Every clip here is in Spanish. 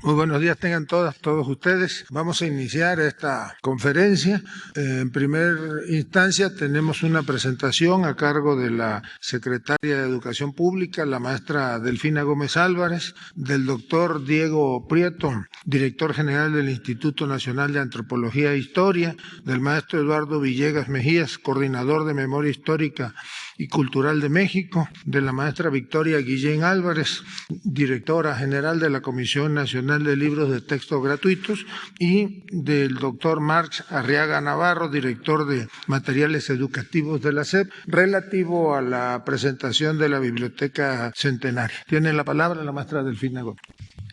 Muy buenos días tengan todos ustedes. Vamos a iniciar esta conferencia. En primer instancia tenemos una presentación a cargo de la secretaria de Educación Pública, la maestra Delfina Gómez Álvarez, del doctor Diego Prieto, director general del Instituto Nacional de Antropología e Historia, del maestro Eduardo Villegas Mejías, coordinador de Memoria Histórica y Cultural de México, de la maestra Victoria Guillén Álvarez, directora general de la Comisión Nacional de Libros de Texto Gratuitos, y del doctor Marx Arriaga Navarro, director de Materiales Educativos de la SEP, relativo a la presentación de la Biblioteca Centenaria. Tiene la palabra la maestra Delfina Gómez.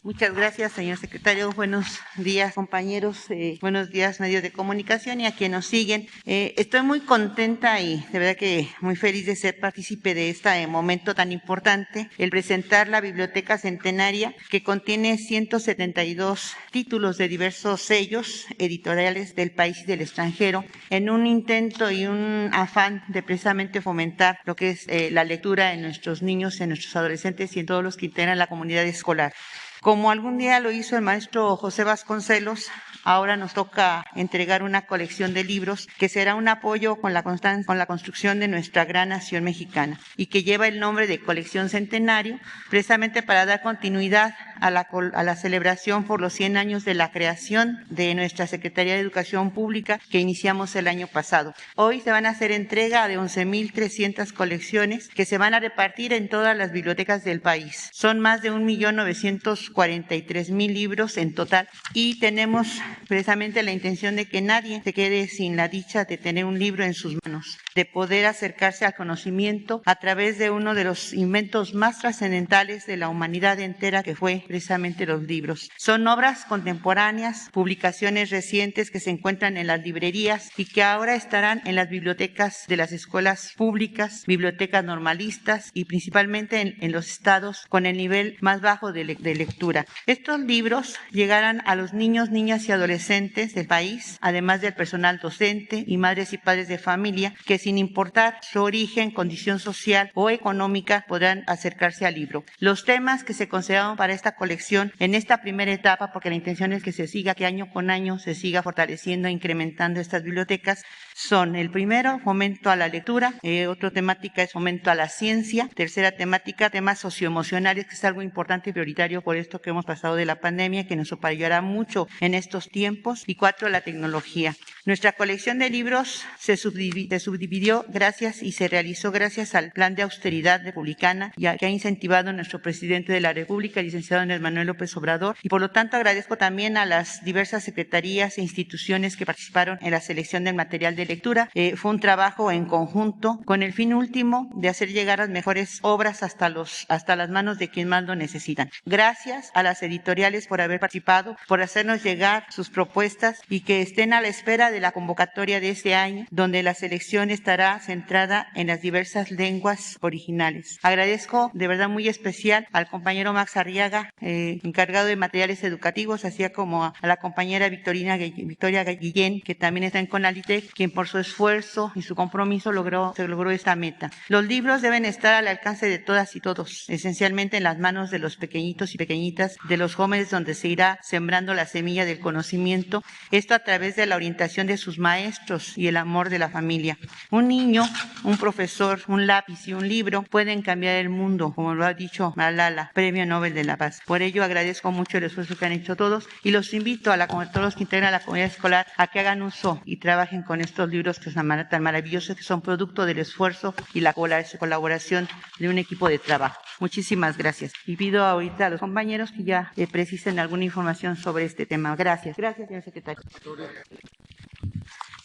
Muchas gracias, señor secretario. Buenos días, compañeros. Buenos días, medios de comunicación y a quienes nos siguen. Estoy muy contenta y de verdad que muy feliz de ser partícipe de este momento tan importante, el presentar la Biblioteca Centenaria, que contiene 172 títulos de diversos sellos editoriales del país y del extranjero, en un intento y un afán de precisamente fomentar lo que es la lectura en nuestros niños, en nuestros adolescentes y en todos los que integran la comunidad escolar. Como algún día lo hizo el maestro José Vasconcelos, ahora nos toca entregar una colección de libros que será un apoyo con la construcción de nuestra gran nación mexicana y que lleva el nombre de Colección Centenario, precisamente para dar continuidad a la celebración por los 100 años de la creación de nuestra Secretaría de Educación Pública que iniciamos el año pasado. Hoy se van a hacer entrega de 11,300 colecciones que se van a repartir en todas las bibliotecas del país. Son más de 1,943,000 libros en total y tenemos precisamente la intención de que nadie se quede sin la dicha de tener un libro en sus manos, de poder acercarse al conocimiento a través de uno de los inventos más trascendentales de la humanidad entera, que fue precisamente los libros. Son obras contemporáneas, publicaciones recientes que se encuentran en las librerías y que ahora estarán en las bibliotecas de las escuelas públicas, bibliotecas normalistas y principalmente en los estados con el nivel más bajo de lectura. Estos libros llegarán a los niños, niñas y adolescentes del país, además del personal docente y madres y padres de familia que sin importar su origen, condición social o económica podrán acercarse al libro. Los temas que se consideraron para esta colección en esta primera etapa, porque la intención es que se siga, que año con año se siga fortaleciendo e incrementando estas bibliotecas, son el primero, fomento a la lectura, otra temática es fomento a la ciencia, tercera temática, temas socioemocionales, que es algo importante y prioritario por esto que hemos pasado de la pandemia, que nos ayudará mucho en estos tiempos, y 4, la tecnología. Nuestra colección de libros se subdividió gracias y se realizó gracias al plan de austeridad republicana que ha incentivado nuestro presidente de la República, el licenciado Andrés Manuel López Obrador, y por lo tanto agradezco también a las diversas secretarías e instituciones que participaron en la selección del material de lectura. Fue un trabajo en conjunto con el fin último de hacer llegar las mejores obras hasta las manos de quien más lo necesitan. Gracias a las editoriales por haber participado, por hacernos llegar sus propuestas y que estén a la espera de la convocatoria de este año, donde la selección estará centrada en las diversas lenguas originales. Agradezco de verdad muy especial al compañero Max Arriaga, encargado de materiales educativos, así como a la compañera Victoria Guillén, que también está en CONALITEC, quien por su esfuerzo y su compromiso se logró esta meta. Los libros deben estar al alcance de todas y todos, esencialmente en las manos de los pequeñitos y pequeñitas, de los jóvenes, donde se irá sembrando la semilla del conocimiento, esto a través de la orientación de sus maestros y el amor de la familia. Un niño, un profesor, un lápiz y un libro pueden cambiar el mundo, como lo ha dicho Malala, Premio Nobel de la Paz. Por ello agradezco mucho el esfuerzo que han hecho todos y los invito a todos los que integran la comunidad escolar a que hagan uso y trabajen con estos libros que son tan maravillosos, que son producto del esfuerzo y la colaboración de un equipo de trabajo. Muchísimas gracias. Y pido ahorita a los compañeros que ya precisen alguna información sobre este tema. Gracias. Gracias, señor secretario.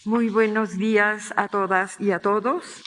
Muy buenos días a todas y a todos.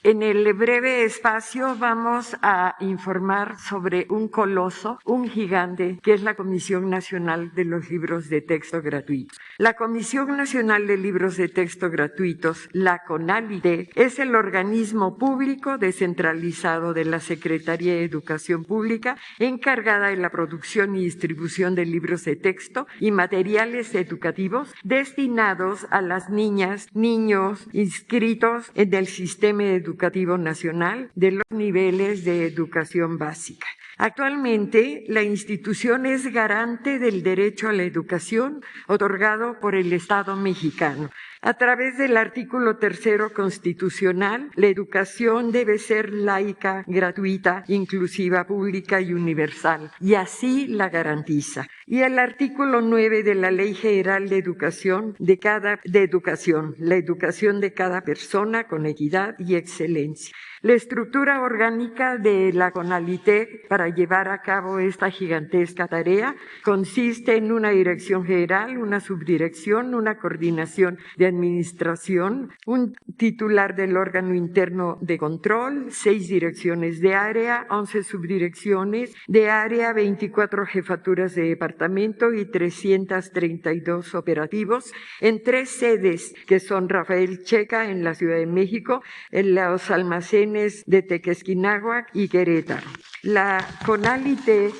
En el breve espacio vamos a informar sobre un coloso, un gigante, que es la Comisión Nacional de los Libros de Texto Gratuitos. La Comisión Nacional de Libros de Texto Gratuitos, la CONALITEC, es el organismo público descentralizado de la Secretaría de Educación Pública encargada de la producción y distribución de libros de texto y materiales educativos destinados a las niñas, niños inscritos en el sistema educativo nacional de los niveles de educación básica. Actualmente, la institución es garante del derecho a la educación otorgado por el Estado mexicano. A través del artículo 3 constitucional, la educación debe ser laica, gratuita, inclusiva, pública y universal, y así la garantiza. Y el artículo 9 de la Ley General de Educación, la educación de cada persona con equidad y excelencia. La estructura orgánica de la CONALITEC para llevar a cabo esta gigantesca tarea consiste en una dirección general, una subdirección, una coordinación de administración, un titular del órgano interno de control, 6 direcciones de área, 11 subdirecciones de área, 24 jefaturas de departamento y 332 operativos en 3 sedes que son Rafael Checa en la Ciudad de México, en los almacenes de Tequesquinahuac y Querétaro. La CONALITEC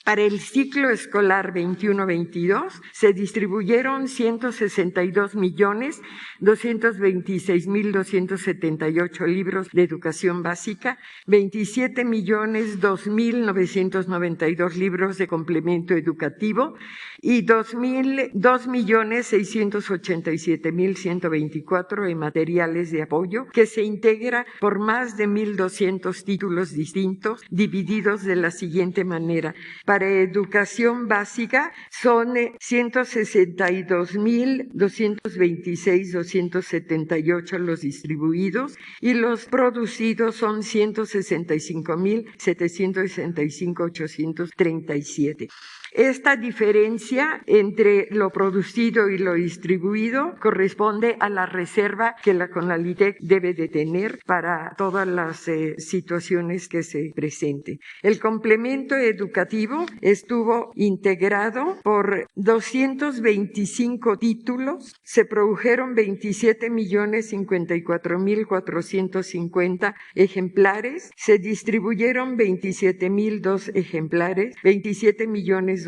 para el ciclo escolar 21-22 se distribuyeron 162.226.278 libros de educación básica, 27.002.992 libros de complemento educativo y 2.687.124 en materiales de apoyo, que se integra por más de 1.200 títulos distintos, divididos de la siguiente manera. Para educación básica son 162.226.278 los distribuidos y los producidos son 165.765.837. Esta diferencia entre lo producido y lo distribuido corresponde a la reserva que la CONALITEC debe de tener para todas las situaciones que se presenten. El complemento educativo estuvo integrado por 225 títulos, se produjeron 27.054.450 ejemplares, se distribuyeron 27.002 ejemplares, 27.002.992.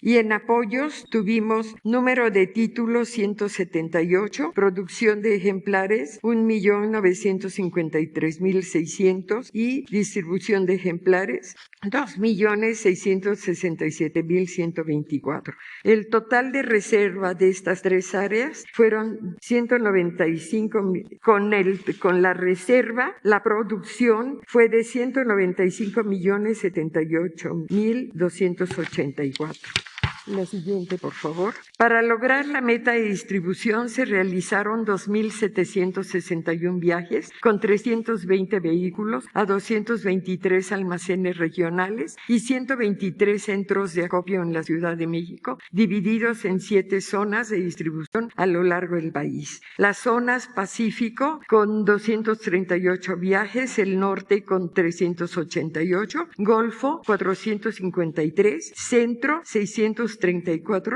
Y en apoyos tuvimos número de títulos 178, producción de ejemplares 1.953.600 y distribución de ejemplares 2.667.124. El total de reserva de estas 3 áreas fueron 195. Con la reserva, la producción fue de 195.078.284. La siguiente, por favor. Para lograr la meta de distribución se realizaron 2.761 viajes con 320 vehículos a 223 almacenes regionales y 123 centros de acopio en la Ciudad de México, divididos en 7 zonas de distribución a lo largo del país. Las zonas Pacífico con 238 viajes, el norte con 388, Golfo 453, Centro 634,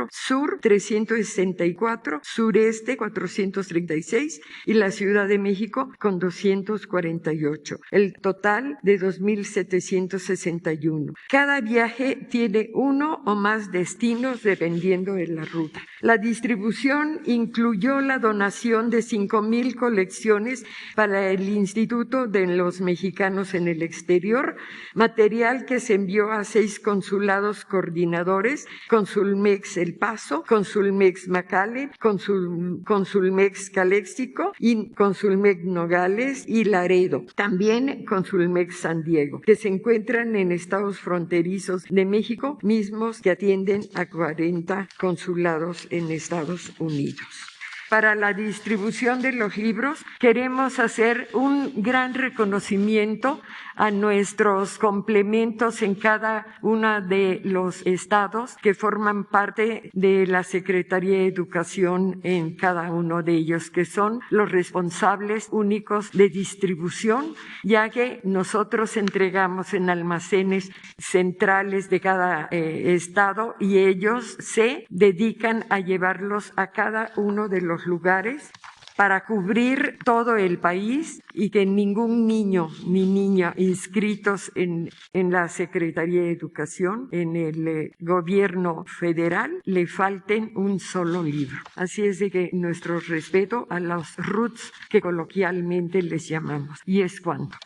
Sur 364, Sureste 436 y la Ciudad de México con 248. El total de 2.761. Cada viaje tiene 1 o más destinos dependiendo de la ruta. La distribución incluyó la donación de 5,000 colecciones para el Instituto de los Mexicanos en el Exterior, material que se envió a 6 consulados coordinadores, Consulmex El Paso, Consulmex McAllen, Consulmex Caléxico y Consulmex Nogales y Laredo. También Consulmex San Diego, que se encuentran en estados fronterizos de México, mismos que atienden a 40 consulados en Estados Unidos. Para la distribución de los libros, queremos hacer un gran reconocimiento a nuestros complementos en cada uno de los estados que forman parte de la Secretaría de Educación en cada uno de ellos, que son los responsables únicos de distribución, ya que nosotros entregamos en almacenes centrales de cada estado y ellos se dedican a llevarlos a cada uno de los lugares para cubrir todo el país y que ningún niño ni niña inscritos en la Secretaría de Educación, en el gobierno federal, le falten un solo libro. Así es de que nuestro respeto a los RUTs que coloquialmente les llamamos. Y es cuanto.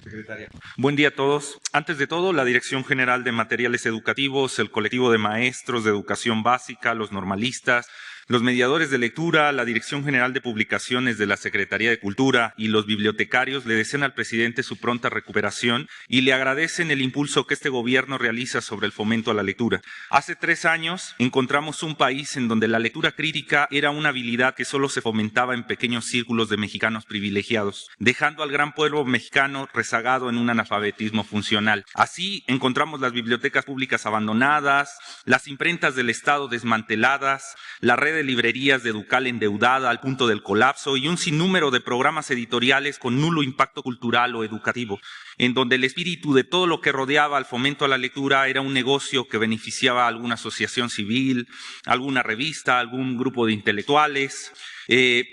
Secretaria. Buen día a todos. Antes de todo, la Dirección General de Materiales Educativos, el colectivo de maestros de educación básica, los normalistas, los mediadores de lectura, la Dirección General de Publicaciones de la Secretaría de Cultura y los bibliotecarios le desean al presidente su pronta recuperación y le agradecen el impulso que este gobierno realiza sobre el fomento a la lectura. Hace 3 años encontramos un país en donde la lectura crítica era una habilidad que solo se fomentaba en pequeños círculos de mexicanos privilegiados, dejando al gran pueblo mexicano rezagado en un analfabetismo funcional. Así encontramos las bibliotecas públicas abandonadas, las imprentas del Estado desmanteladas, la red de librerías de Educal endeudada al punto del colapso y un sinnúmero de programas editoriales con nulo impacto cultural o educativo, en donde el espíritu de todo lo que rodeaba al fomento a la lectura era un negocio que beneficiaba a alguna asociación civil, alguna revista, algún grupo de intelectuales.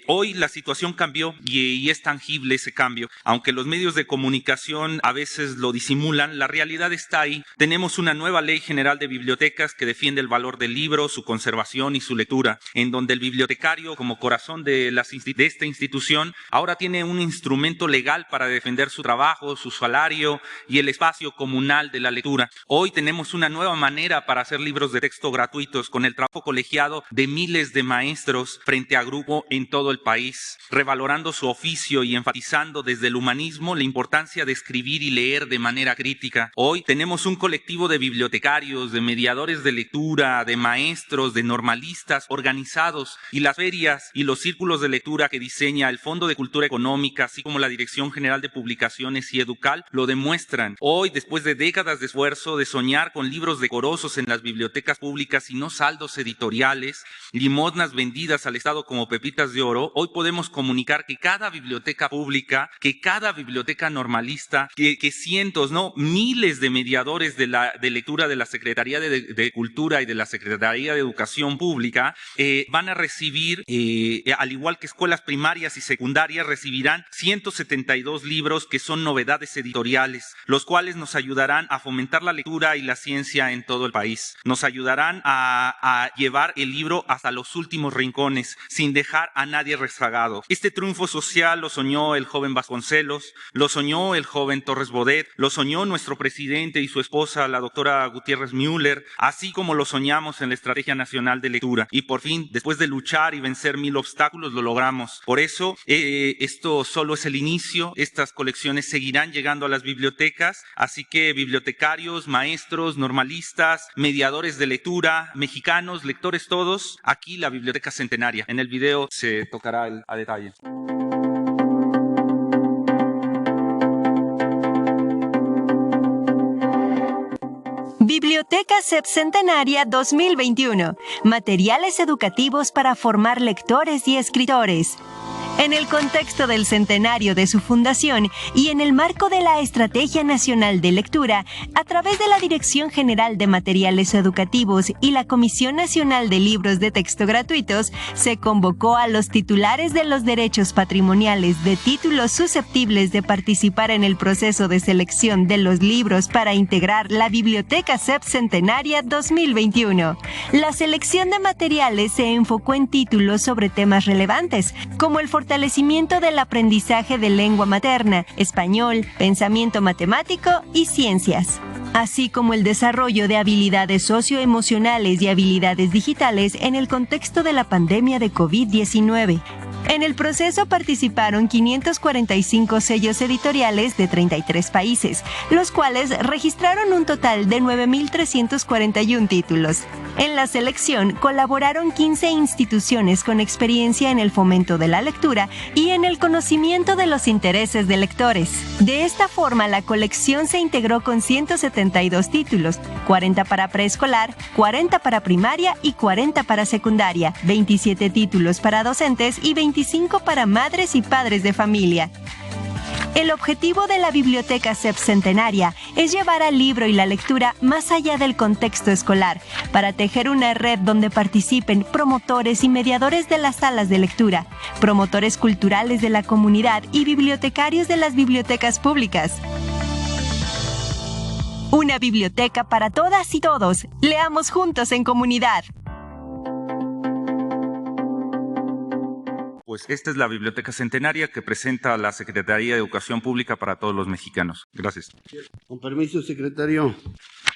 Hoy la situación cambió y es tangible ese cambio. Aunque los medios de comunicación a veces lo disimulan, la realidad está ahí. Tenemos una nueva Ley General de Bibliotecas que defiende el valor del libro, su conservación y su lectura, en donde el bibliotecario, como corazón de esta institución, ahora tiene un instrumento legal para defender su trabajo, su salario y el espacio comunal de la lectura. Hoy tenemos una nueva manera para hacer libros de texto gratuitos con el trabajo colegiado de miles de maestros frente a grupos en todo el país, revalorando su oficio y enfatizando desde el humanismo la importancia de escribir y leer de manera crítica. Hoy tenemos un colectivo de bibliotecarios, de mediadores de lectura, de maestros, de normalistas organizados, y las ferias y los círculos de lectura que diseña el Fondo de Cultura Económica, así como la Dirección General de Publicaciones y Educal, lo demuestran. Hoy, después de décadas de esfuerzo, de soñar con libros decorosos en las bibliotecas públicas y no saldos editoriales, limosnas vendidas al Estado como pepitas de oro, hoy podemos comunicar que cada biblioteca pública, que cada biblioteca normalista, que cientos, no, miles de mediadores de lectura de la Secretaría de Cultura y de la Secretaría de Educación Pública van a recibir, al igual que escuelas primarias y secundarias, recibirán 172 libros que son novedades editoriales, los cuales nos ayudarán a fomentar la lectura y la ciencia en todo el país. Nos ayudarán a llevar el libro hasta los últimos rincones, sin dejar a nadie rezagado. Este triunfo social lo soñó el joven Vasconcelos, lo soñó el joven Torres Bodet, lo soñó nuestro presidente y su esposa, la doctora Gutiérrez Müller, así como lo soñamos en la Estrategia Nacional de Lectura. Y por fin, después de luchar y vencer 1000 obstáculos, lo logramos. Por eso, esto solo es el inicio. Estas colecciones seguirán llegando a las bibliotecas, así que bibliotecarios, maestros, normalistas, mediadores de lectura, mexicanos, lectores todos, aquí la Biblioteca Centenaria. En el video se tocará a detalle. Biblioteca SEP Centenaria 2021. Materiales educativos para formar lectores y escritores. En el contexto del centenario de su fundación y en el marco de la Estrategia Nacional de Lectura, a través de la Dirección General de Materiales Educativos y la Comisión Nacional de Libros de Texto Gratuitos, se convocó a los titulares de los derechos patrimoniales de títulos susceptibles de participar en el proceso de selección de los libros para integrar la Biblioteca SEP Centenaria 2021. La selección de materiales se enfocó en títulos sobre temas relevantes, como el fortalecimiento del aprendizaje de lengua materna, español, pensamiento matemático y ciencias, así como el desarrollo de habilidades socioemocionales y habilidades digitales en el contexto de la pandemia de COVID-19. En el proceso participaron 545 sellos editoriales de 33 países, los cuales registraron un total de 9.341 títulos. En la selección colaboraron 15 instituciones con experiencia en el fomento de la lectura y en el conocimiento de los intereses de lectores. De esta forma, la colección se integró con 172 títulos, 40 para preescolar, 40 para primaria y 40 para secundaria, 27 títulos para docentes y 25 para madres y padres de familia. El objetivo de la Biblioteca SEP Centenaria es llevar al libro y la lectura más allá del contexto escolar, para tejer una red donde participen promotores y mediadores de las salas de lectura, promotores culturales de la comunidad y bibliotecarios de las bibliotecas públicas. Una biblioteca para todas y todos. Leamos juntos en comunidad. Pues esta es la Biblioteca Centenaria que presenta la Secretaría de Educación Pública para todos los mexicanos. Gracias. Con permiso, secretario.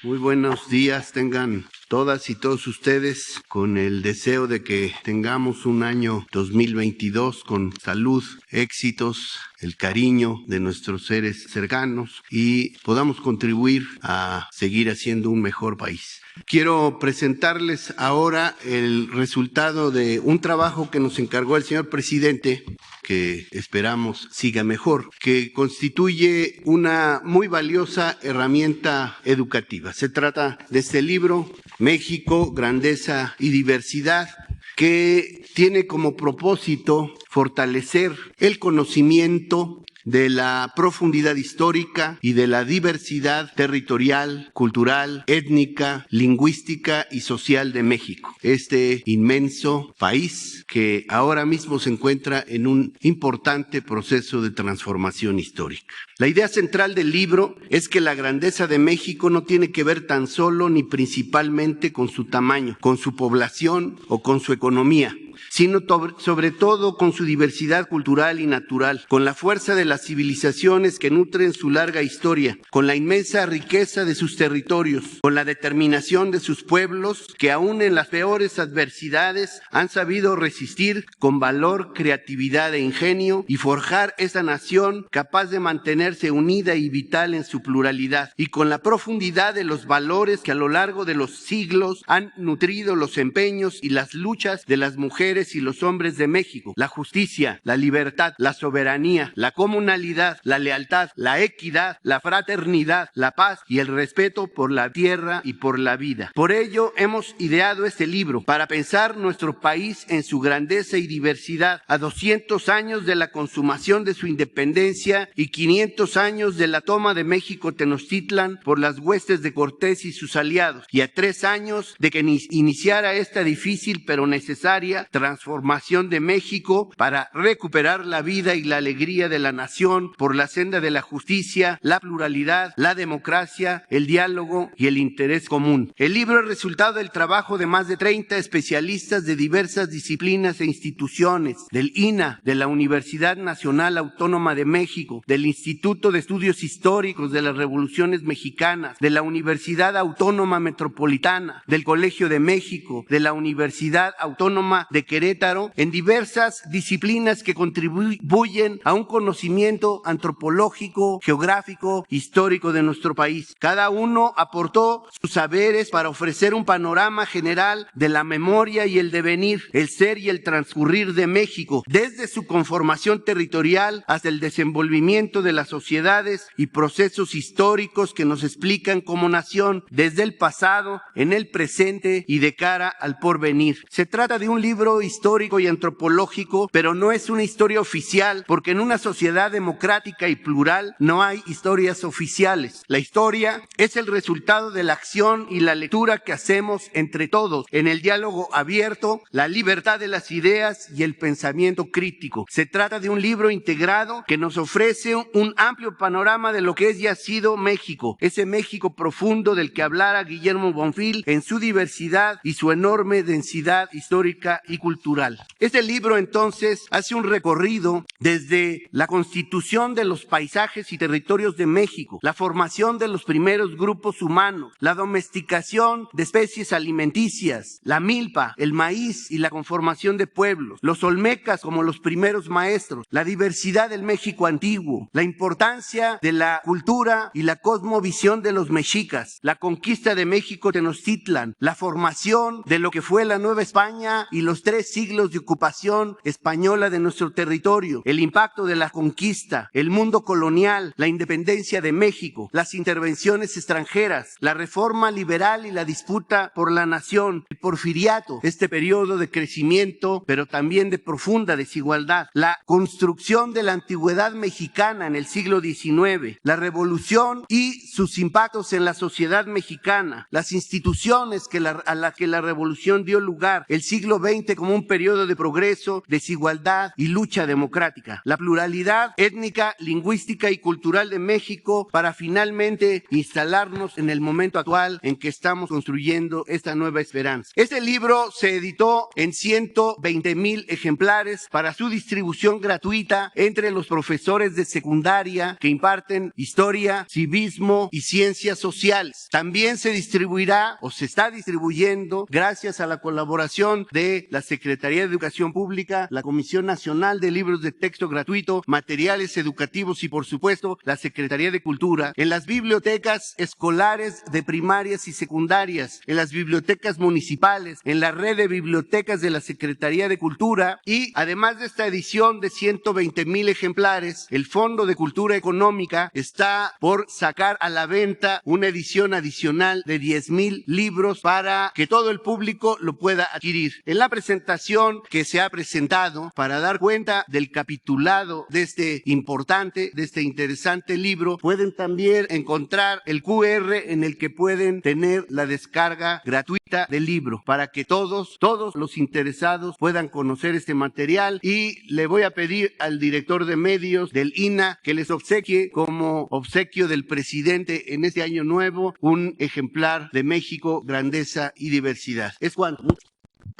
Muy buenos días tengan todas y todos ustedes, con el deseo de que tengamos un año 2022 con salud, éxitos, el cariño de nuestros seres cercanos y podamos contribuir a seguir haciendo un mejor país. Quiero presentarles ahora el resultado de un trabajo que nos encargó el señor presidente, que esperamos siga mejor, que constituye una muy valiosa herramienta educativa. Se trata de este libro, México, Grandeza y Diversidad, que tiene como propósito fortalecer el conocimiento de la profundidad histórica y de la diversidad territorial, cultural, étnica, lingüística y social de México. Este inmenso país que ahora mismo se encuentra en un importante proceso de transformación histórica. La idea central del libro es que la grandeza de México no tiene que ver tan solo ni principalmente con su tamaño, con su población o con su economía, sino sobre todo con su diversidad cultural y natural, con la fuerza de las civilizaciones que nutren su larga historia, con la inmensa riqueza de sus territorios, con la determinación de sus pueblos que aún en las peores adversidades han sabido resistir con valor, creatividad e ingenio y forjar esa nación capaz de mantenerse unida y vital en su pluralidad, y con la profundidad de los valores que a lo largo de los siglos han nutrido los empeños y las luchas de las mujeres y los hombres de México: la justicia, la libertad, la soberanía, la comunalidad, la lealtad, la equidad, la fraternidad, la paz y el respeto por la tierra y por la vida. Por ello hemos ideado este libro, para pensar nuestro país en su grandeza y diversidad, a 200 años de la consumación de su independencia y 500 años de la toma de México Tenochtitlan por las huestes de Cortés y sus aliados, y a 3 años de que iniciara esta difícil pero necesaria transformación de México para recuperar la vida y la alegría de la nación por la senda de la justicia, la pluralidad, la democracia, el diálogo y el interés común. El libro es resultado del trabajo de más de 30 especialistas de diversas disciplinas e instituciones, del INA, de la Universidad Nacional Autónoma de México, del Instituto de Estudios Históricos de las Revoluciones Mexicanas, de la Universidad Autónoma Metropolitana, del Colegio de México, de la Universidad Autónoma de Querétaro, en diversas disciplinas que contribuyen a un conocimiento antropológico, geográfico, histórico de nuestro país. Cada uno aportó sus saberes para ofrecer un panorama general de la memoria y el devenir, el ser y el transcurrir de México, desde su conformación territorial hasta el desenvolvimiento de las sociedades y procesos históricos que nos explican como nación, desde el pasado, en el presente y de cara al porvenir. Se trata de un libro histórico y antropológico, pero no es una historia oficial, porque en una sociedad democrática y plural no hay historias oficiales. La historia es el resultado de la acción y la lectura que hacemos entre todos, en el diálogo abierto, la libertad de las ideas y el pensamiento crítico. Se trata de un libro integrado que nos ofrece un amplio panorama de lo que es y ha sido México, ese México profundo del que hablara Guillermo Bonfil en su diversidad y su enorme densidad histórica y cultural. Este libro entonces hace un recorrido desde la constitución de los paisajes y territorios de México, la formación de los primeros grupos humanos, la domesticación de especies alimenticias, la milpa, el maíz y la conformación de pueblos, los olmecas como los primeros maestros, la diversidad del México antiguo, la importancia de la cultura y la cosmovisión de los mexicas, la conquista de México Tenochtitlan, la formación de lo que fue la Nueva España y los 3 3 siglos de ocupación española de nuestro territorio, el impacto de la conquista, el mundo colonial, la independencia de México, las intervenciones extranjeras, la reforma liberal y la disputa por la nación, el porfiriato, este periodo de crecimiento, pero también de profunda desigualdad, la construcción de la antigüedad mexicana en el siglo XIX, la revolución y sus impactos en la sociedad mexicana, las instituciones a las que la revolución dio lugar, el siglo XX como un periodo de progreso, desigualdad y lucha democrática, la pluralidad étnica, lingüística y cultural de México para finalmente instalarnos en el momento actual en que estamos construyendo esta nueva esperanza. Este libro se editó en 120,000 ejemplares para su distribución gratuita entre los profesores de secundaria que imparten historia, civismo y ciencias sociales. También se distribuirá o se está distribuyendo gracias a la colaboración de la Secretaría de Educación Pública, la Comisión Nacional de Libros de Texto Gratuito, Materiales Educativos y, por supuesto, la Secretaría de Cultura, en las bibliotecas escolares de primarias y secundarias, en las bibliotecas municipales, en la red de bibliotecas de la Secretaría de Cultura y, además de esta edición de 120,000 ejemplares, el Fondo de Cultura Económica está por sacar a la venta una edición adicional de 10,000 libros para que todo el público lo pueda adquirir. En la presentación que se ha presentado para dar cuenta del capitulado de este importante, de este interesante libro, pueden también encontrar el QR en el que pueden tener la descarga gratuita del libro para que todos los interesados puedan conocer este material, y le voy a pedir al director de medios del INAH que les obsequie como obsequio del presidente en este año nuevo un ejemplar de México, grandeza y diversidad. Es cuanto.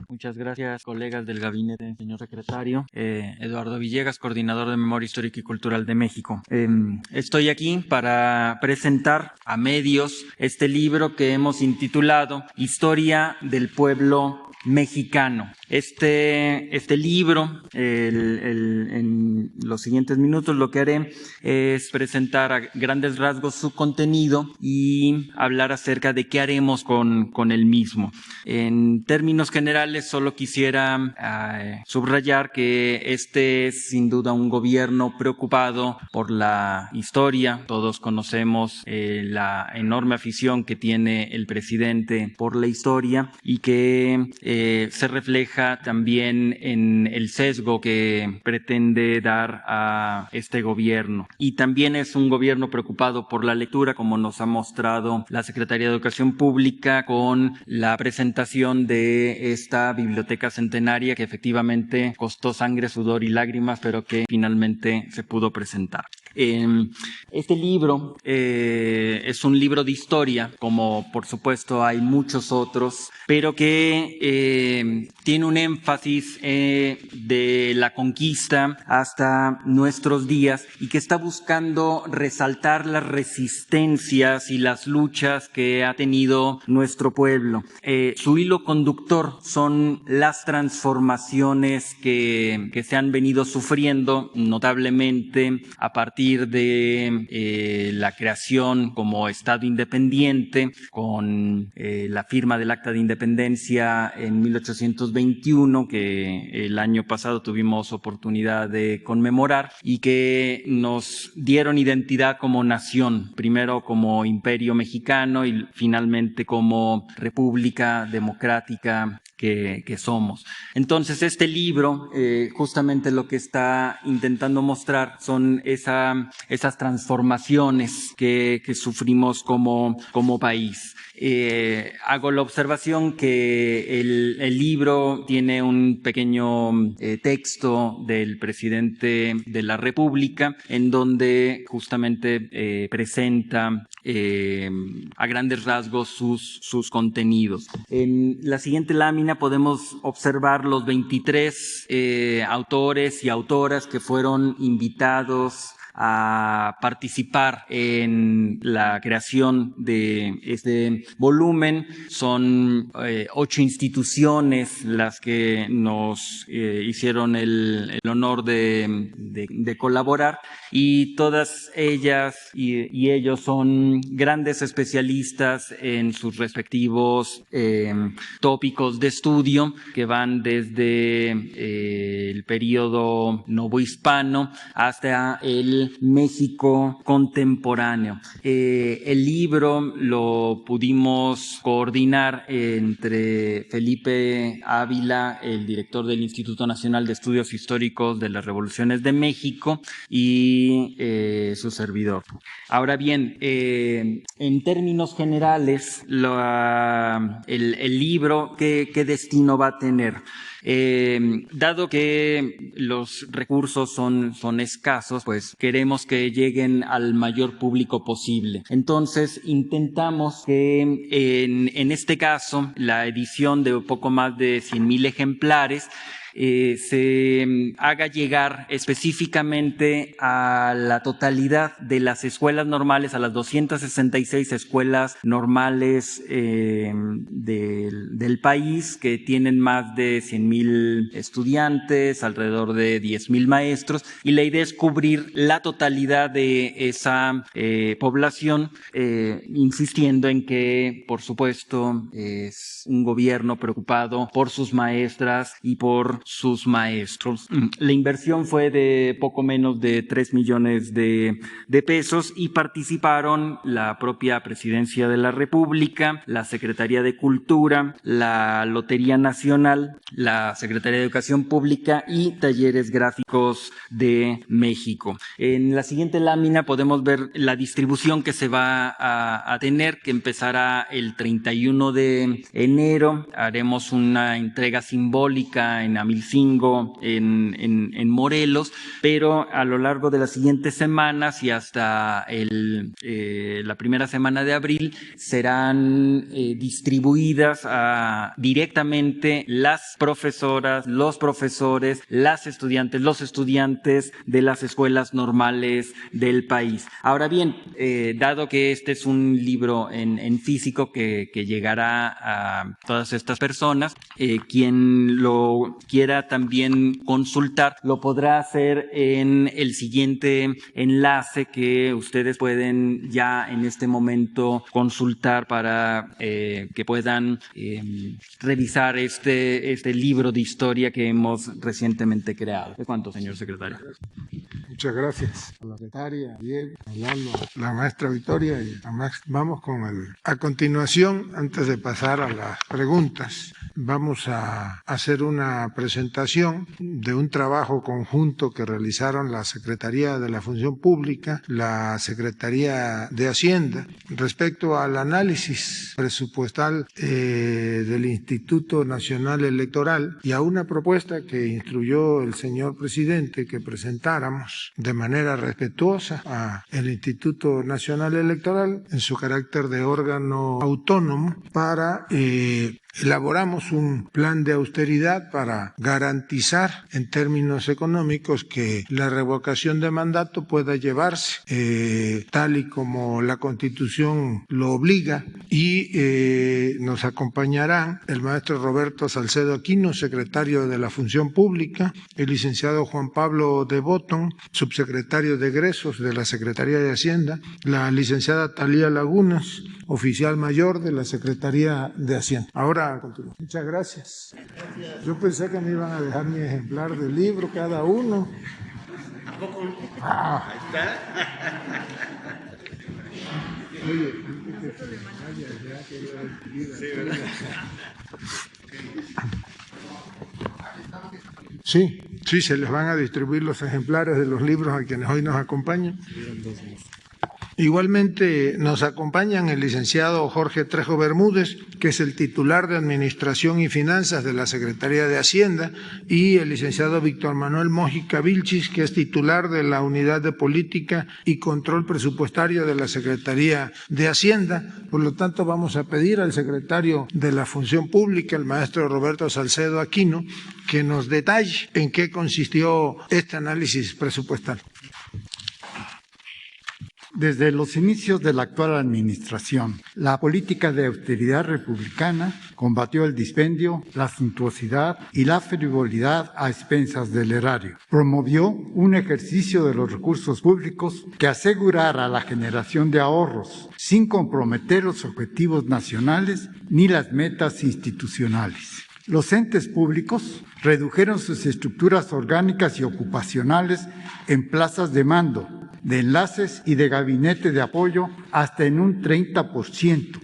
Muchas gracias, colegas del gabinete, señor secretario. Eduardo Villegas, coordinador de Memoria Histórica y Cultural de México. Estoy aquí para presentar a medios este libro que hemos intitulado Historia del Pueblo Mexicano. Este libro, en los siguientes minutos lo que haré es presentar a grandes rasgos su contenido y hablar acerca de qué haremos con el mismo. En términos generales, solo quisiera subrayar que este es sin duda un gobierno preocupado por la historia. Todos conocemos la enorme afición que tiene el presidente por la historia y que se refleja también en el sesgo que pretende dar a este gobierno. Y también es un gobierno preocupado por la lectura, como nos ha mostrado la Secretaría de Educación Pública con la presentación de esta biblioteca centenaria que efectivamente costó sangre, sudor y lágrimas, pero que finalmente se pudo presentar. Este libro es un libro de historia, como por supuesto hay muchos otros, pero que tiene un énfasis de la conquista hasta nuestros días y que está buscando resaltar las resistencias y las luchas que ha tenido nuestro pueblo. Su hilo conductor son las transformaciones que se han venido sufriendo notablemente a partir de la creación como Estado independiente, con la firma del Acta de Independencia en 1821, que el año pasado tuvimos oportunidad de conmemorar y que nos dieron identidad como nación, primero como Imperio Mexicano y finalmente como República Democrática que somos. Entonces, este libro justamente lo que está intentando mostrar son esas transformaciones que sufrimos como país. Hago la observación que el libro tiene un pequeño texto del presidente de la República en donde justamente presenta a grandes rasgos sus contenidos. En la siguiente lámina podemos observar los 23 autores y autoras que fueron invitados a participar en la creación de este volumen. Son 8 instituciones las que nos hicieron el honor de colaborar, y todas ellas y ellos son grandes especialistas en sus respectivos tópicos de estudio, que van desde el periodo novohispano hasta el México contemporáneo. El libro lo pudimos coordinar entre Felipe Ávila, el director del Instituto Nacional de Estudios Históricos de las Revoluciones de México, y su servidor. Ahora bien, en términos generales, el libro, ¿qué destino va a tener? Dado que los recursos son escasos, pues queremos que lleguen al mayor público posible. Entonces, intentamos que en este caso, la edición de poco más de 100,000 ejemplares se haga llegar específicamente a la totalidad de las escuelas normales, a las 266 escuelas normales del país, que tienen más de 100,000 estudiantes, alrededor de 10,000 maestros, y la idea es cubrir la totalidad de esa población, insistiendo en que, por supuesto, es un gobierno preocupado por sus maestras y por sus maestros. La inversión fue de poco menos de 3 millones de pesos, y participaron la propia Presidencia de la República, la Secretaría de Cultura, la Lotería Nacional, la Secretaría de Educación Pública y Talleres Gráficos de México. En la siguiente lámina podemos ver la distribución que se va a tener, que empezará el 31 de enero. Haremos una entrega simbólica en Amilcingo, en Morelos, pero a lo largo de las siguientes semanas y hasta la primera semana de abril serán distribuidas directamente las profesoras, los profesores, las estudiantes, los estudiantes de las escuelas normales del país. Ahora bien, dado que este es un libro en físico que llegará a todas estas personas, quien lo quiera también consultar lo podrá hacer en el siguiente enlace que ustedes pueden ya en este momento consultar para que puedan revisar este libro de historia que hemos recientemente creado. ¿De cuánto, señor secretario? Muchas gracias a la secretaria, Diego, a Lalo, a la maestra Victoria y a Max. Vamos con A continuación, antes de pasar a las preguntas, vamos a hacer una presentación de un trabajo conjunto que realizaron la Secretaría de la Función Pública, la Secretaría de Hacienda, respecto al análisis presupuestal del Instituto Nacional Electoral, y a una propuesta que instruyó el señor presidente que presentáramos de manera respetuosa al Instituto Nacional Electoral en su carácter de órgano autónomo. Elaboramos un plan de austeridad para garantizar en términos económicos que la revocación de mandato pueda llevarse tal y como la Constitución lo obliga, y nos acompañarán el maestro Roberto Salcedo Aquino, secretario de la Función Pública, el licenciado Juan Pablo de Botton, subsecretario de Egresos de la Secretaría de Hacienda, la licenciada Talía Lagunas, oficial mayor de la Secretaría de Hacienda. Ahora continúo. Muchas gracias. Yo pensé que me iban a dejar mi ejemplar del libro cada uno. Ah. Oye, sí, se les van a distribuir los ejemplares de los libros a quienes hoy nos acompañan. Igualmente nos acompañan el licenciado Jorge Trejo Bermúdez, que es el titular de Administración y Finanzas de la Secretaría de Hacienda, y el licenciado Víctor Manuel Mójica Vilchis, que es titular de la Unidad de Política y Control Presupuestario de la Secretaría de Hacienda. Por lo tanto, vamos a pedir al secretario de la Función Pública, el maestro Roberto Salcedo Aquino, que nos detalle en qué consistió este análisis presupuestal. Desde los inicios de la actual administración, la política de austeridad republicana combatió el dispendio, la suntuosidad y la frivolidad a expensas del erario. Promovió un ejercicio de los recursos públicos que asegurara la generación de ahorros sin comprometer los objetivos nacionales ni las metas institucionales. Los entes públicos redujeron sus estructuras orgánicas y ocupacionales en plazas de mando, de enlaces y de gabinete de apoyo hasta en un 30%,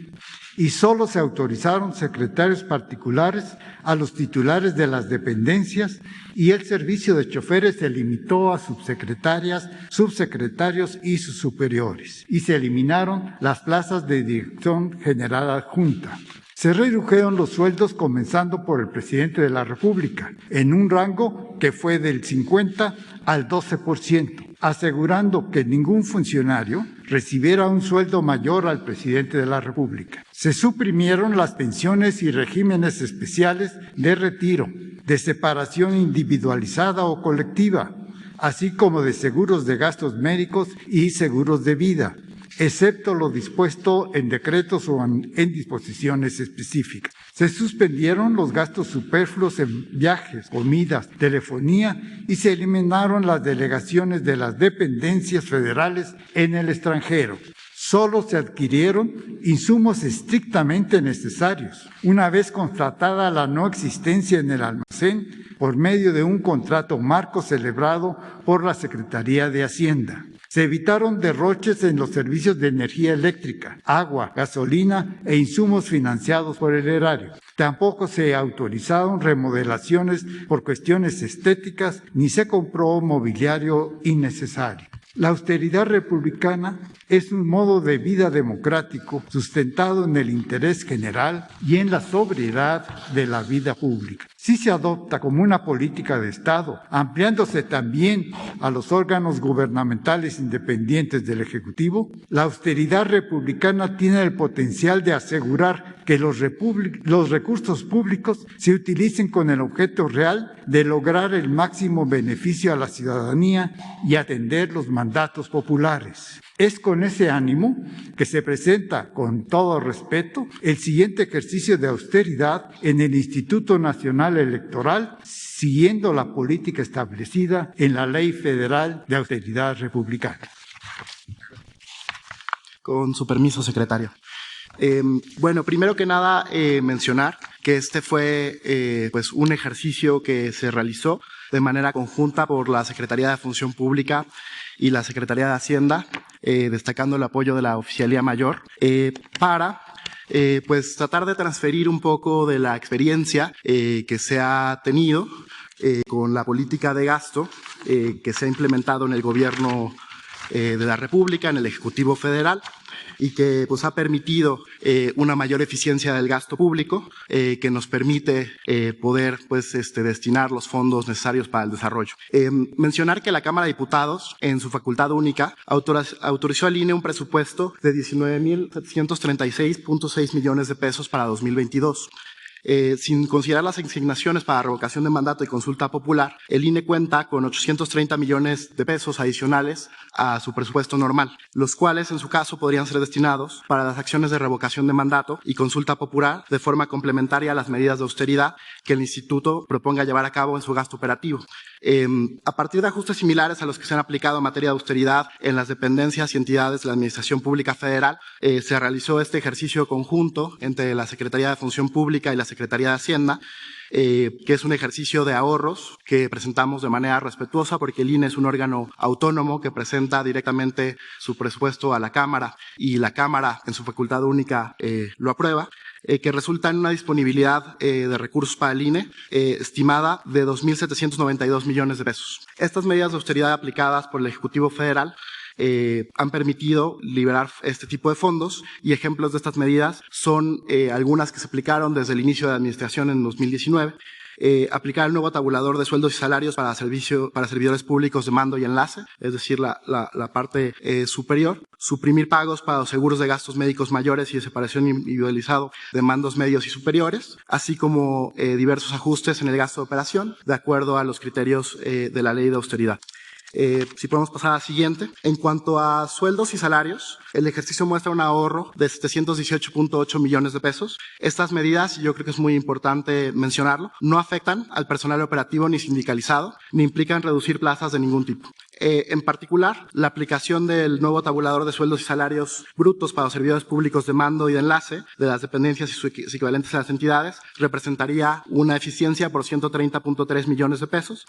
y solo se autorizaron secretarios particulares a los titulares de las dependencias y el servicio de choferes se limitó a subsecretarias, subsecretarios y sus superiores, y se eliminaron las plazas de dirección general adjunta. Se redujeron los sueldos comenzando por el presidente de la República, en un rango que fue del 50 al 12%, asegurando que ningún funcionario recibiera un sueldo mayor al presidente de la República. Se suprimieron las pensiones y regímenes especiales de retiro, de separación individualizada o colectiva, así como de seguros de gastos médicos y seguros de vida, excepto lo dispuesto en decretos o en disposiciones específicas. Se suspendieron los gastos superfluos en viajes, comidas, telefonía y se eliminaron las delegaciones de las dependencias federales en el extranjero. Solo se adquirieron insumos estrictamente necesarios, una vez constatada la no existencia en el almacén por medio de un contrato marco celebrado por la Secretaría de Hacienda. Se evitaron derroches en los servicios de energía eléctrica, agua, gasolina e insumos financiados por el erario. Tampoco se autorizaron remodelaciones por cuestiones estéticas ni se compró mobiliario innecesario. La austeridad republicana es un modo de vida democrático sustentado en el interés general y en la sobriedad de la vida pública. Si se adopta como una política de Estado, ampliándose también a los órganos gubernamentales independientes del Ejecutivo, la austeridad republicana tiene el potencial de asegurar que los recursos públicos se utilicen con el objeto real de lograr el máximo beneficio a la ciudadanía y atender los mandatos populares. Es con ese ánimo que se presenta, con todo respeto, el siguiente ejercicio de austeridad en el Instituto Nacional Electoral, siguiendo la política establecida en la Ley Federal de Austeridad Republicana. Con su permiso, secretario. Bueno, primero que nada, mencionar que este fue pues un ejercicio que se realizó de manera conjunta por la Secretaría de Función Pública y la Secretaría de Hacienda, destacando el apoyo de la Oficialía Mayor, para pues tratar de transferir un poco de la experiencia que se ha tenido con la política de gasto que se ha implementado en el Gobierno de la República, en el Ejecutivo Federal, y que pues ha permitido una mayor eficiencia del gasto público que nos permite poder pues destinar los fondos necesarios para el desarrollo. Mencionar que la Cámara de Diputados en su facultad única autorizó al INE un presupuesto de 19.736.6 millones de pesos para 2022. Sin considerar las asignaciones para revocación de mandato y consulta popular, el INE cuenta con 830 millones de pesos adicionales a su presupuesto normal, los cuales en su caso podrían ser destinados para las acciones de revocación de mandato y consulta popular de forma complementaria a las medidas de austeridad que el Instituto proponga llevar a cabo en su gasto operativo. A partir de ajustes similares a los que se han aplicado en materia de austeridad en las dependencias y entidades de la Administración Pública Federal, se realizó este ejercicio conjunto entre la Secretaría de Función Pública y la Secretaría de Hacienda, que es un ejercicio de ahorros que presentamos de manera respetuosa porque el INE es un órgano autónomo que presenta directamente su presupuesto a la Cámara y la Cámara en su facultad única lo aprueba. Que resulta en una disponibilidad de recursos para el INE estimada de 2.792 millones de pesos. Estas medidas de austeridad aplicadas por el Ejecutivo Federal han permitido liberar este tipo de fondos y ejemplos de estas medidas son algunas que se aplicaron desde el inicio de la administración en 2019. Aplicar el nuevo tabulador de sueldos y salarios para servidores públicos de mando y enlace, es decir, la parte superior. Suprimir pagos para los seguros de gastos médicos mayores y de separación individualizado de mandos medios y superiores, así como diversos ajustes en el gasto de operación, de acuerdo a los criterios de la ley de austeridad. Si podemos pasar a la siguiente. En cuanto a sueldos y salarios, el ejercicio muestra un ahorro de 718.8 millones de pesos. Estas medidas, yo creo que es muy importante mencionarlo, no afectan al personal operativo ni sindicalizado, ni implican reducir plazas de ningún tipo. En particular, la aplicación del nuevo tabulador de sueldos y salarios brutos para los servidores públicos de mando y de enlace de las dependencias y sus equivalentes a las entidades representaría una eficiencia por 130.3 millones de pesos.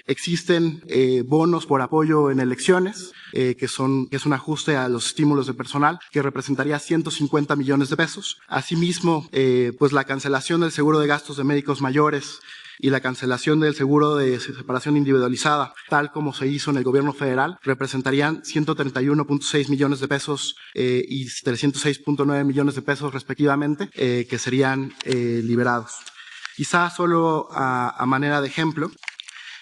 Existen bonos por apoyo en elecciones, que es un ajuste a los estímulos de personal, que representaría 150 millones de pesos. Asimismo, pues la cancelación del seguro de gastos de médicos mayores y la cancelación del seguro de separación individualizada, tal como se hizo en el gobierno federal, representarían 131.6 millones de pesos y 306.9 millones de pesos respectivamente, que serían liberados. Quizá solo a manera de ejemplo,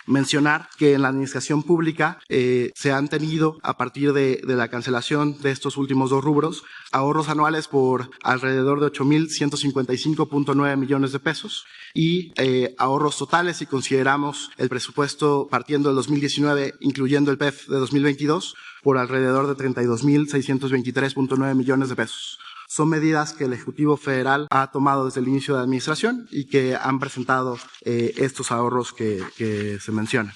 mencionar que en la administración pública se han tenido, a partir de la cancelación de estos últimos dos rubros, ahorros anuales por alrededor de 8.155.9 millones de pesos y ahorros totales, si consideramos el presupuesto partiendo del 2019, incluyendo el PEF de 2022, por alrededor de 32.623.9 millones de pesos. Son medidas que el Ejecutivo Federal ha tomado desde el inicio de la administración y que han presentado estos ahorros que se mencionan.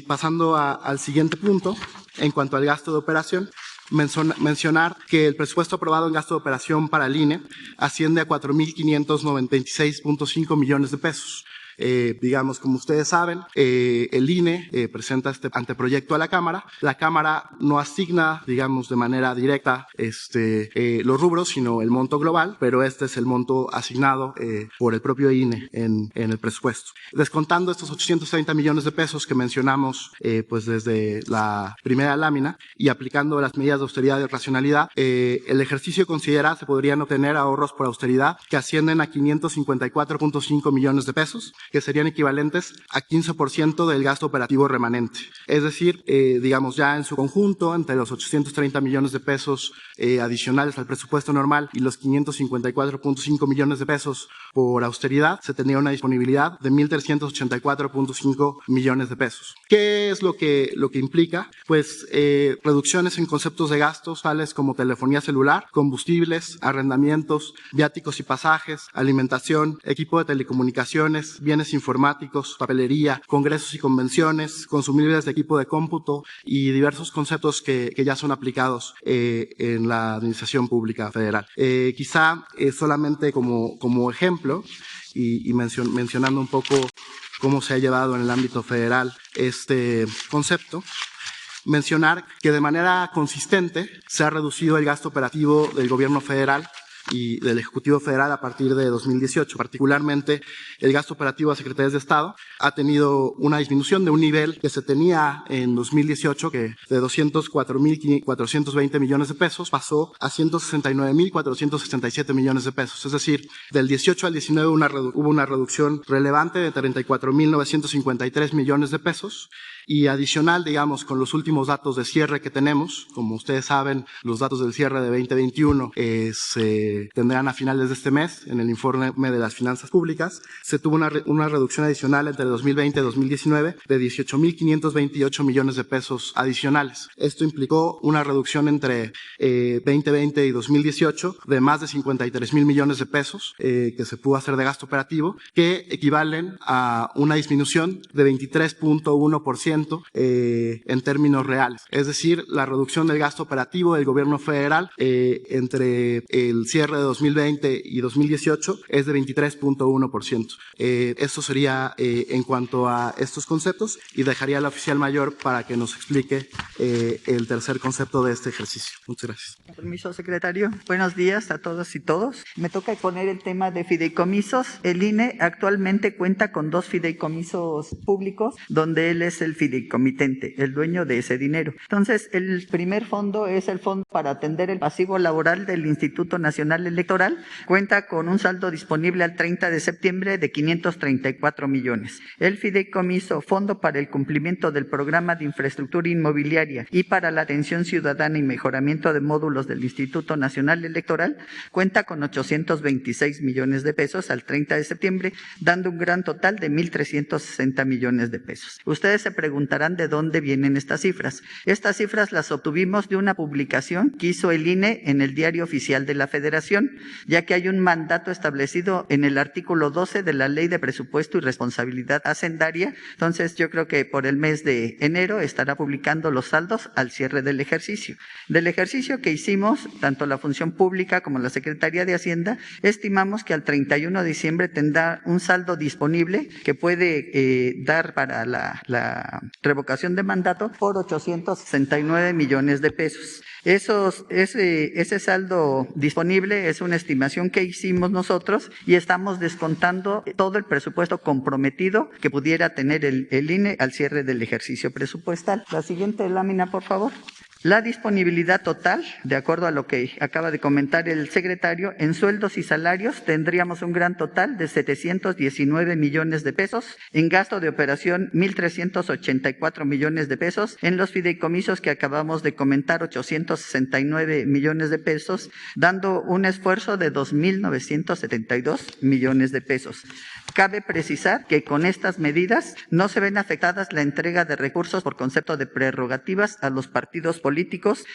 Pasando al siguiente punto, en cuanto al gasto de operación, mencionar que el presupuesto aprobado en gasto de operación para el INE asciende a 4.596.5 millones de pesos. Digamos, como ustedes saben, el INE presenta este anteproyecto a la Cámara. La Cámara no asigna, digamos, de manera directa los rubros, sino el monto global, pero este es el monto asignado por el propio INE en el presupuesto. Descontando estos 830 millones de pesos que mencionamos pues desde la primera lámina y aplicando las medidas de austeridad y racionalidad, el ejercicio considera se podrían obtener ahorros por austeridad que ascienden a 554.5 millones de pesos, que serían equivalentes a 15% del gasto operativo remanente. Es decir, digamos ya en su conjunto, entre los 830 millones de pesos adicionales al presupuesto normal y los 554.5 millones de pesos por austeridad, se tendría una disponibilidad de 1.384.5 millones de pesos. ¿Qué es lo que implica? Pues reducciones en conceptos de gastos tales como telefonía celular, combustibles, arrendamientos, viáticos y pasajes, alimentación, equipo de telecomunicaciones, bienes informáticos, papelería, congresos y convenciones, consumibles de equipo de cómputo y diversos conceptos que ya son aplicados en la administración pública federal. Quizá solamente como ejemplo y mencionando un poco cómo se ha llevado en el ámbito federal este concepto, mencionar que de manera consistente se ha reducido el gasto operativo del gobierno federal y del Ejecutivo Federal a partir de 2018. Particularmente, el gasto operativo a Secretarías de Estado ha tenido una disminución de un nivel que se tenía en 2018, que de 204.420 millones de pesos pasó a 169.467 millones de pesos. Es decir, del 18 al 19 hubo una reducción relevante de 34.953 millones de pesos. Y adicional, digamos, con los últimos datos de cierre que tenemos, como ustedes saben, los datos del cierre de 2021 se tendrán a finales de este mes en el informe de las finanzas públicas. Se tuvo una reducción adicional entre 2020 y 2019 de 18.528 millones de pesos adicionales. Esto implicó una reducción entre 2020 y 2018 de más de 53.000 millones de pesos que se pudo hacer de gasto operativo, que equivalen a una disminución de 23.1% en términos reales. Es decir, la reducción del gasto operativo del gobierno federal entre el cierre de 2020 y 2018 es de 23.1%. Esto sería en cuanto a estos conceptos y dejaría al oficial mayor para que nos explique el tercer concepto de este ejercicio. Muchas gracias. Con permiso, secretario. Buenos días a todos y todos. Me toca exponer el tema de fideicomisos. El INE actualmente cuenta con 2 fideicomisos públicos, donde él es el fideicomitente, el dueño de ese dinero. Entonces, el primer fondo es el Fondo para Atender el Pasivo Laboral del Instituto Nacional Electoral. Cuenta con un saldo disponible al 30 de septiembre de 534 millones. El fideicomiso Fondo para el Cumplimiento del Programa de Infraestructura Inmobiliaria y para la Atención Ciudadana y Mejoramiento de Módulos del Instituto Nacional Electoral cuenta con 826 millones de pesos al 30 de septiembre, dando un gran total de 1.360 millones de pesos. Ustedes se preguntan preguntarán de dónde vienen estas cifras. Estas cifras las obtuvimos de una publicación que hizo el INE en el Diario Oficial de la Federación, ya que hay un mandato establecido en el artículo 12 de la Ley de Presupuesto y Responsabilidad Hacendaria. Entonces, yo creo que por el mes de enero estará publicando los saldos al cierre del ejercicio. Del ejercicio que hicimos, tanto la Función Pública como la Secretaría de Hacienda, estimamos que al 31 de diciembre tendrá un saldo disponible que puede dar para la revocación de mandato por 869 millones de pesos. Ese saldo disponible es una estimación que hicimos nosotros y estamos descontando todo el presupuesto comprometido que pudiera tener el INE al cierre del ejercicio presupuestal. La siguiente lámina, por favor. La disponibilidad total, de acuerdo a lo que acaba de comentar el secretario, en sueldos y salarios tendríamos un gran total de 719 millones de pesos, en gasto de operación 1.384 millones de pesos, en los fideicomisos que acabamos de comentar 869 millones de pesos, dando un esfuerzo de 2.972 millones de pesos. Cabe precisar que con estas medidas no se ven afectadas la entrega de recursos por concepto de prerrogativas a los partidos políticos,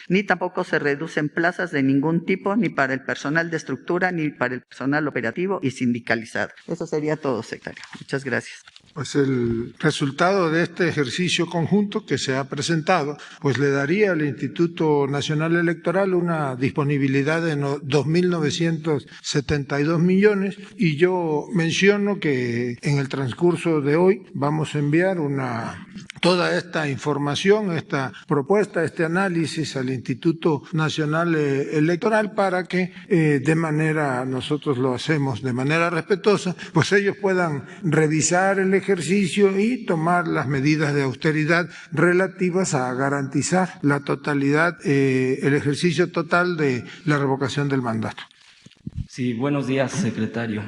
ni tampoco se reducen plazas de ningún tipo, ni para el personal de estructura, ni para el personal operativo y sindicalizado. Eso sería todo, secretario. Muchas gracias. Pues el resultado de este ejercicio conjunto que se ha presentado, pues le daría al Instituto Nacional Electoral una disponibilidad de 2.972 millones, y yo menciono que en el transcurso de hoy vamos a enviar toda esta información, esta propuesta, este análisis al Instituto Nacional Electoral para que nosotros lo hacemos de manera respetuosa, pues ellos puedan revisar el ejercicio y tomar las medidas de austeridad relativas a garantizar la totalidad, el ejercicio total de la revocación del mandato. Sí, buenos días, secretario.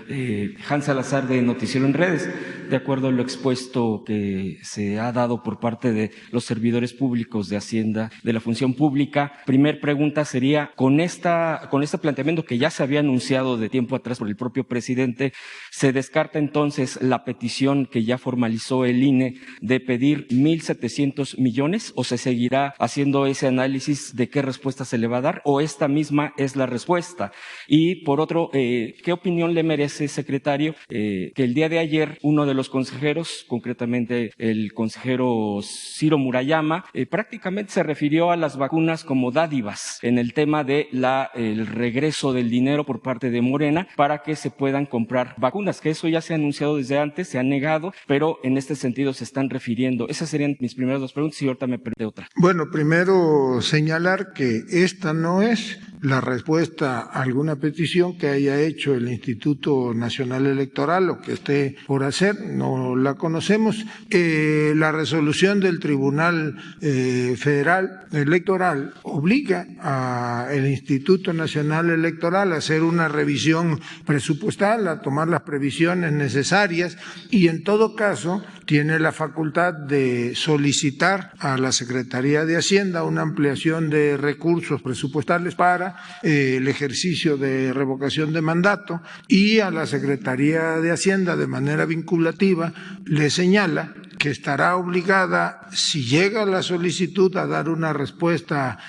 Hans Salazar, de Noticiero en Redes. De acuerdo a lo expuesto que se ha dado por parte de los servidores públicos de Hacienda, de la Función Pública, primer pregunta sería, con este planteamiento que ya se había anunciado de tiempo atrás por el propio presidente, ¿se descarta entonces la petición que ya formalizó el INE de pedir 1.700 millones o se seguirá haciendo ese análisis de qué respuesta se le va a dar o esta misma es la respuesta? Y por otro, ¿qué opinión le merece, secretario, que el día de ayer uno de los consejeros, concretamente el consejero Ciro Murayama, prácticamente se refirió a las vacunas como dádivas en el tema de el regreso del dinero por parte de Morena para que se puedan comprar vacunas, que eso ya se ha anunciado desde antes, se ha negado, pero en este sentido se están refiriendo? Esas serían mis primeras dos preguntas y ahorita me perdí otra. Bueno, primero señalar que esta no es la respuesta a alguna petición que haya hecho el Instituto Nacional Electoral o que esté por hacer, no la conocemos. La resolución del Tribunal Federal Electoral obliga al Instituto Nacional Electoral a hacer una revisión presupuestal, a tomar las previsiones necesarias y en todo caso tiene la facultad de solicitar a la Secretaría de Hacienda una ampliación de recursos presupuestales para el ejercicio de revocación de mandato, y a la Secretaría de Hacienda de manera vinculativa le señala que estará obligada, si llega la solicitud, a dar una respuesta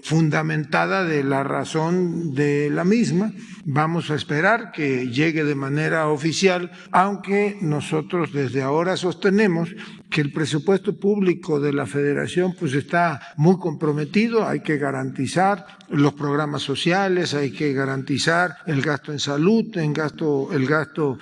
fundamentada de la razón de la misma. Vamos a esperar que llegue de manera oficial, aunque nosotros desde ahora sostenemos que el presupuesto público de la Federación pues está muy comprometido. Hay que garantizar los programas sociales, hay que garantizar el gasto en salud, el gasto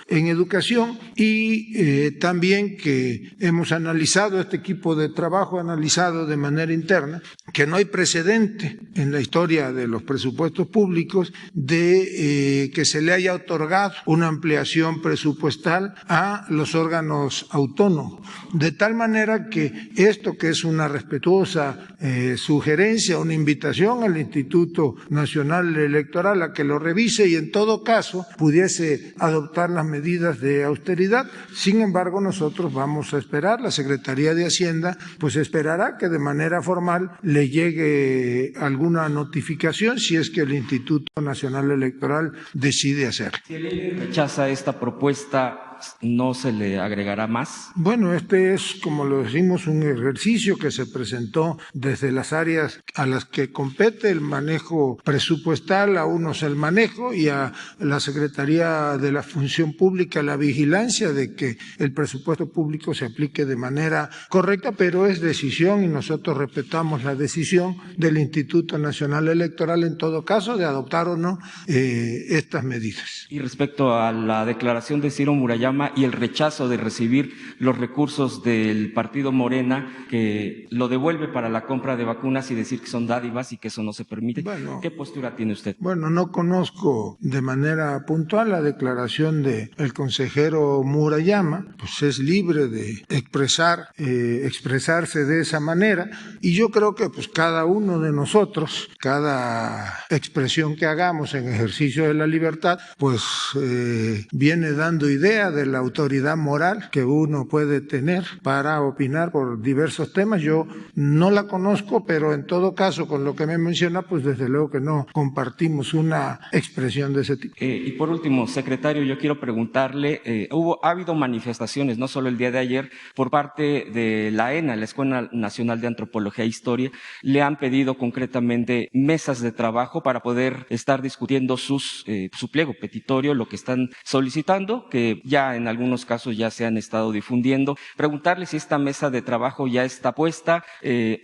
en educación, y también que hemos analizado, este equipo de trabajo ha analizado de manera interna que no hay precedente en la historia de los presupuestos públicos de que se le haya otorgado una ampliación presupuestal a los órganos autónomos, de tal manera que esto, que es una respetuosa sugerencia, una invitación al Instituto Nacional Electoral a que lo revise y en todo caso pudiese adoptar las medidas de austeridad. Sin embargo, nosotros vamos a esperar, la Secretaría de Hacienda pues esperará que de manera formal le llegue alguna notificación si es que el Instituto Nacional Electoral decide hacerlo. Si el INE rechaza esta propuesta, no se le agregará más. Bueno, este es, como lo decimos, un ejercicio que se presentó desde las áreas a las que compete el manejo presupuestal, a unos el manejo y a la Secretaría de la Función Pública la vigilancia de que el presupuesto público se aplique de manera correcta, pero es decisión y nosotros respetamos la decisión del Instituto Nacional Electoral en todo caso de adoptar o no estas medidas. Y respecto a la declaración de Ciro Murayama y el rechazo de recibir los recursos del partido Morena, que lo devuelve para la compra de vacunas y decir que son dádivas y que eso no se permite, bueno, ¿qué postura tiene usted? Bueno, no conozco de manera puntual la declaración del consejero Murayama, pues es libre de expresarse de esa manera, y yo creo que pues cada uno de nosotros, cada expresión que hagamos en ejercicio de la libertad, pues viene dando idea de la autoridad moral que uno puede tener para opinar por diversos temas. Yo no la conozco, pero en todo caso, con lo que me menciona, pues desde luego que no compartimos una expresión de ese tipo. Y por último, secretario, yo quiero preguntarle, ha habido manifestaciones, no solo el día de ayer, por parte de la ENA, la Escuela Nacional de Antropología e Historia, le han pedido concretamente mesas de trabajo para poder estar discutiendo su pliego petitorio, lo que están solicitando, que ya en algunos casos ya se han estado difundiendo. Preguntarle si esta mesa de trabajo ya está puesta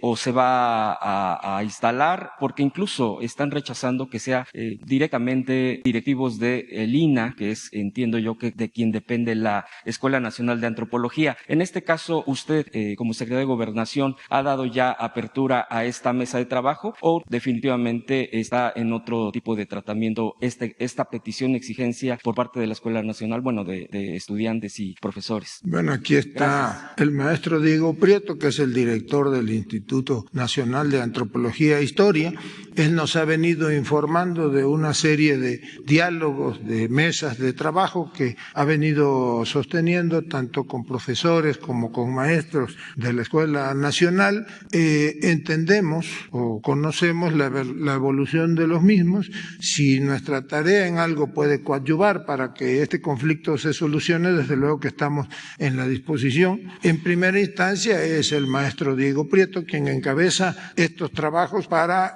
o se va a instalar, porque incluso están rechazando que sea directamente directivos de el INAH, que es, entiendo yo, que de quien depende la Escuela Nacional de Antropología. En este caso, usted, como secretario de Gobernación, ¿ha dado ya apertura a esta mesa de trabajo o definitivamente está en otro tipo de tratamiento esta petición, exigencia por parte de la Escuela Nacional, bueno, de estudiantes y profesores? Bueno, aquí está el maestro Diego Prieto, que es el director del Instituto Nacional de Antropología e Historia. Él nos ha venido informando de una serie de diálogos, de mesas de trabajo que ha venido sosteniendo tanto con profesores como con maestros de la Escuela Nacional. Entendemos o conocemos la evolución de los mismos. Si nuestra tarea en algo puede coadyuvar para que este conflicto se solucione, desde luego que estamos en la disposición. En primera instancia es el maestro Diego Prieto quien encabeza estos trabajos para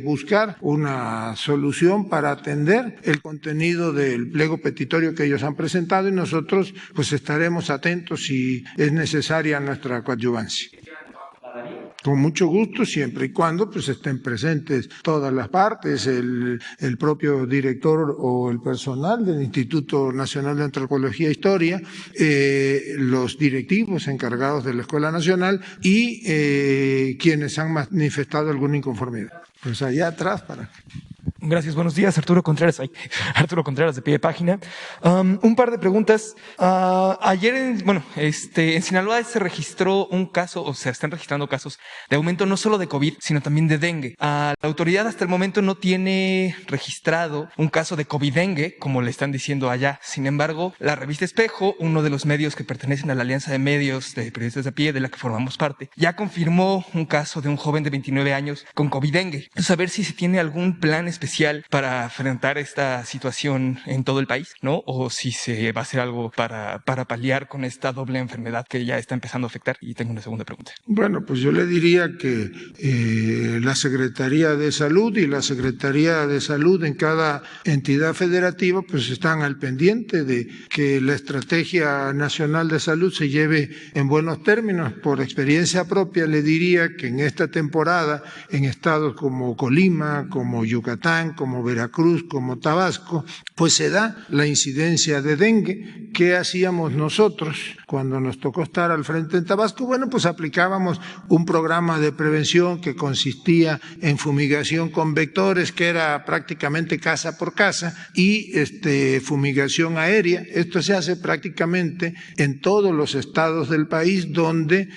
buscar una solución para atender el contenido del pliego petitorio que ellos han presentado, y nosotros pues estaremos atentos si es necesaria nuestra coadyuvancia. Con mucho gusto, siempre y cuando pues estén presentes todas las partes, el propio director o el personal del Instituto Nacional de Antropología e Historia, los directivos encargados de la Escuela Nacional y quienes han manifestado alguna inconformidad. Pues allá atrás para... Gracias, buenos días. Arturo Contreras de Pie de Página. Un par de preguntas. Ayer, en Sinaloa se registró un caso, o se están registrando casos de aumento no solo de COVID, sino también de dengue. La autoridad hasta el momento no tiene registrado un caso de COVID-dengue, como le están diciendo allá. Sin embargo, la revista Espejo, uno de los medios que pertenecen a la Alianza de Medios de Periodistas de a Pie, de la que formamos parte, ya confirmó un caso de un joven de 29 años con COVID-dengue. Saber si se tiene algún plan especial para enfrentar esta situación en todo el país, ¿no? O si se va a hacer algo para paliar con esta doble enfermedad que ya está empezando a afectar. Y tengo una segunda pregunta. Bueno, pues yo le diría que la Secretaría de Salud y la Secretaría de Salud en cada entidad federativa pues están al pendiente de que la Estrategia Nacional de Salud se lleve en buenos términos. Por experiencia propia le diría que en esta temporada en estados como Colima, como Yucatán, como Veracruz, como Tabasco, pues se da la incidencia de dengue. ¿Qué hacíamos nosotros cuando nos tocó estar al frente en Tabasco? Bueno, pues aplicábamos un programa de prevención que consistía en fumigación con vectores, que era prácticamente casa por casa, y fumigación aérea. Esto se hace prácticamente en todos los estados del país donde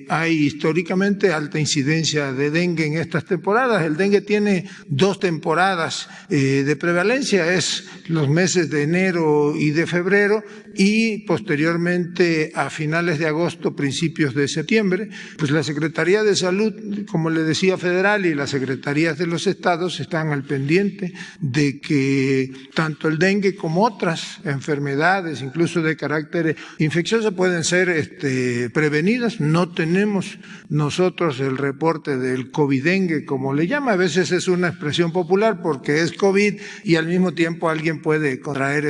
hay históricamente alta incidencia de dengue en estas temporadas. El dengue tiene dos temporadas de prevalencia, es los meses de enero y de febrero, febrero y posteriormente a finales de agosto, principios de septiembre, pues la Secretaría de Salud, como le decía, federal y las secretarías de los estados están al pendiente de que tanto el dengue como otras enfermedades, incluso de carácter infeccioso, pueden ser prevenidas. No tenemos nosotros el reporte del COVID-dengue, como le llama, a veces es una expresión popular porque es COVID y al mismo tiempo alguien puede contraer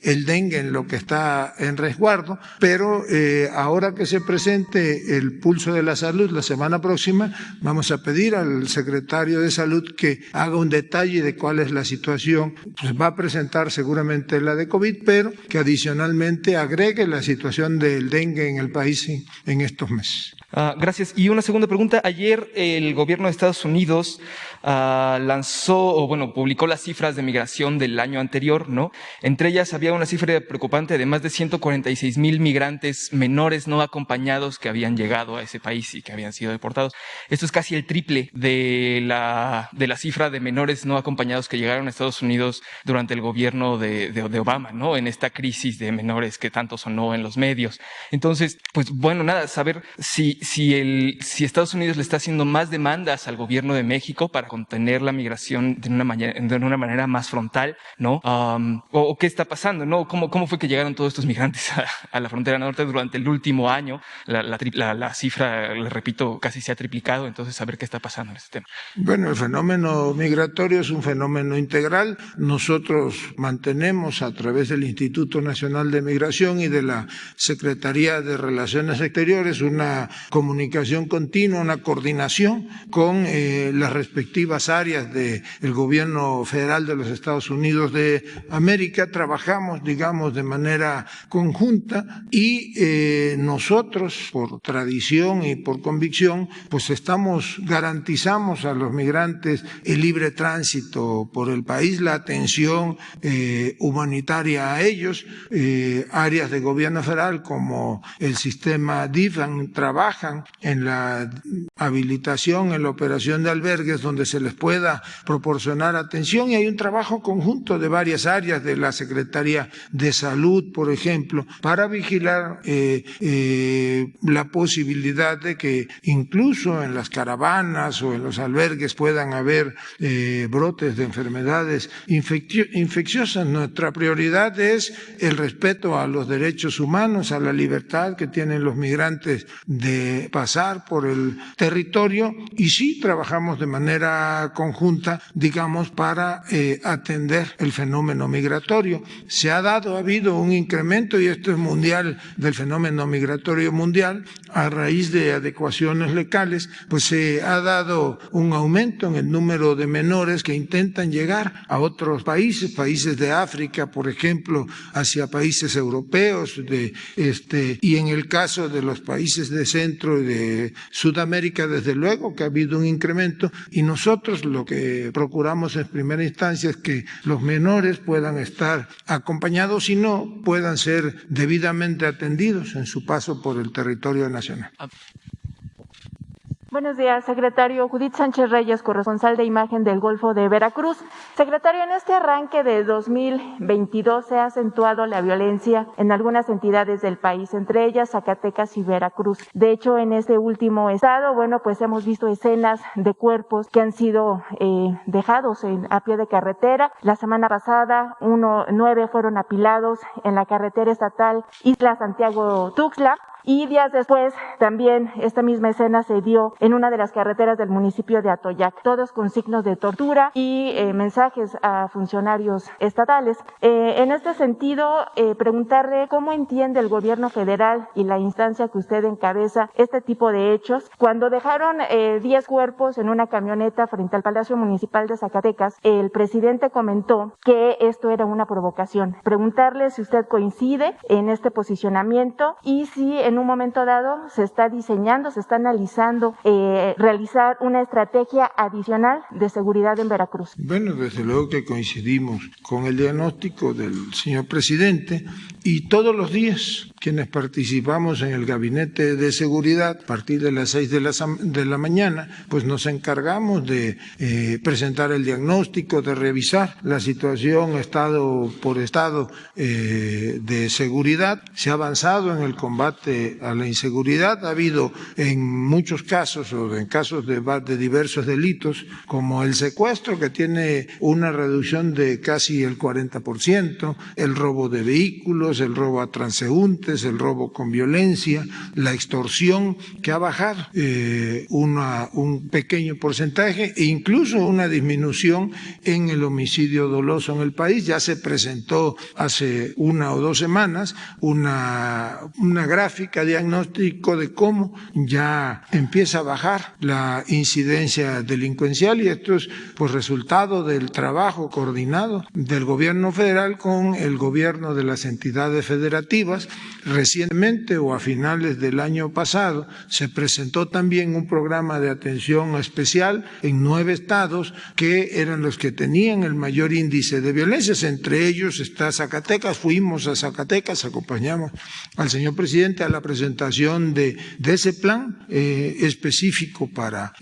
el dengue en lo que está en resguardo, pero ahora que se presente el pulso de la salud la semana próxima, vamos a pedir al secretario de Salud que haga un detalle de cuál es la situación. Pues va a presentar seguramente la de COVID, pero que adicionalmente agregue la situación del dengue en el país en estos meses. Gracias. Y una segunda pregunta. Ayer el gobierno de Estados Unidos publicó las cifras de migración del año anterior, ¿no? Entre ellas había una cifra preocupante de más de 146,000 migrantes menores no acompañados que habían llegado a ese país y que habían sido deportados. Esto es casi el triple de la cifra de menores no acompañados que llegaron a Estados Unidos durante el gobierno de Obama, ¿no? En esta crisis de menores que tanto sonó en los medios. Entonces, pues bueno, nada, saber si Estados Unidos le está haciendo más demandas al gobierno de México para contener la migración de una manera más frontal, ¿no? O qué está pasando, ¿no? ¿Cómo fue que llegaron todos estos migrantes a la frontera norte durante el último año? La cifra, le repito, casi se ha triplicado, entonces saber qué está pasando en este tema. Bueno, el fenómeno migratorio es un fenómeno integral. Nosotros mantenemos a través del Instituto Nacional de Migración y de la Secretaría de Relaciones Exteriores una comunicación continua, una coordinación con las respectivas áreas del gobierno federal de los Estados Unidos de América. Trabajamos, digamos, de manera conjunta y nosotros, por tradición y por convicción, pues garantizamos a los migrantes el libre tránsito por el país, la atención humanitaria a ellos. Áreas de gobierno federal como el sistema DIFAN trabajan en la habilitación, en la operación de albergues donde se les pueda proporcionar atención, y hay un trabajo conjunto de varias áreas de la Secretaría de Salud, por ejemplo, para vigilar la posibilidad de que incluso en las caravanas o en los albergues puedan haber brotes de enfermedades infecciosas. Nuestra prioridad es el respeto a los derechos humanos, a la libertad que tienen los migrantes de pasar por el territorio, y sí trabajamos de manera conjunta, digamos, para atender el fenómeno migratorio. Ha habido un incremento, y esto es mundial, del fenómeno migratorio mundial, a raíz de adecuaciones locales, pues se ha dado un aumento en el número de menores que intentan llegar a otros países de África, por ejemplo, hacia países europeos, y en el caso de los países de Centro y de Sudamérica, desde luego que ha habido un incremento, y nosotros lo que procuramos en primera instancia es que los menores puedan estar acompañados y no puedan ser debidamente atendidos en su paso por el territorio nacional. Buenos días, secretario. Judith Sánchez Reyes, corresponsal de Imagen del Golfo de Veracruz. Secretario, en este arranque de 2022 se ha acentuado la violencia en algunas entidades del país, entre ellas Zacatecas y Veracruz. De hecho, en este último estado, pues hemos visto escenas de cuerpos que han sido dejados a pie de carretera. La semana pasada, 9 fueron apilados en la carretera estatal Isla Santiago-Tuxtla. Y días después, también esta misma escena se dio en una de las carreteras del municipio de Atoyac, todos con signos de tortura y mensajes a funcionarios estatales. En este sentido, preguntarle cómo entiende el gobierno federal y la instancia que usted encabeza este tipo de hechos. Cuando dejaron 10 cuerpos en una camioneta frente al Palacio Municipal de Zacatecas, el presidente comentó que esto era una provocación. Preguntarle si usted coincide en este posicionamiento y si en un momento dado se está analizando realizar una estrategia adicional de seguridad en Veracruz. Bueno, desde luego que coincidimos con el diagnóstico del señor presidente, y todos los días quienes participamos en el Gabinete de Seguridad, a partir de las 6 de la mañana, pues nos encargamos de presentar el diagnóstico, de revisar la situación estado por estado de seguridad. Se ha avanzado en el combate a la inseguridad. Ha habido en muchos casos, o en casos de diversos delitos, como el secuestro, que tiene una reducción de casi el 40%, el robo de vehículos, el robo a transeúntes, el robo con violencia, la extorsión, que ha bajado un pequeño porcentaje, e incluso una disminución en el homicidio doloso en el país. Ya se presentó hace 1 o 2 semanas una gráfica diagnóstico de cómo ya empieza a bajar la incidencia delincuencial, y esto es pues resultado del trabajo coordinado del gobierno federal con el gobierno de las entidades federativas. Recientemente, o a finales del año pasado, se presentó también un programa de atención especial en 9 estados que eran los que tenían el mayor índice de violencias. Entre ellos está Zacatecas. Fuimos a Zacatecas, acompañamos al señor presidente a la presentación de ese plan específico para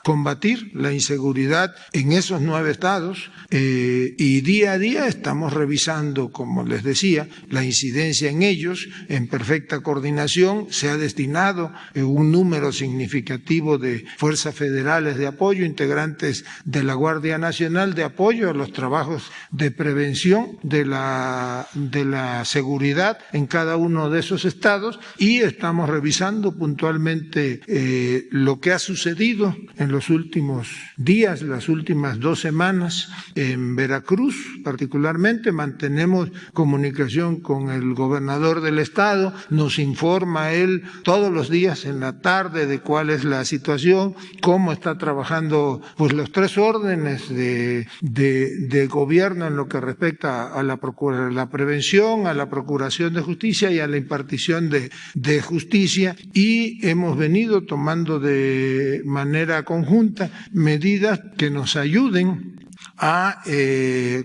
combatir la inseguridad en esos 9 estados, y día a día estamos revisando, como les decía, la incidencia en ellos en perfecta coordinación. Se ha destinado un número significativo de fuerzas federales de apoyo, integrantes de la Guardia Nacional, de apoyo a los trabajos de prevención de la seguridad en cada uno de esos estados, y estamos revisando puntualmente lo que ha sucedido en los últimos días, las últimas 2 semanas en Veracruz. Particularmente mantenemos comunicación con el gobernador del estado, nos informa él todos los días en la tarde de cuál es la situación, cómo está trabajando pues los 3 órdenes de gobierno en lo que respecta a la prevención, a la procuración de justicia y a la impartición de justicia, y hemos venido tomando de manera conjunta medidas que nos ayuden a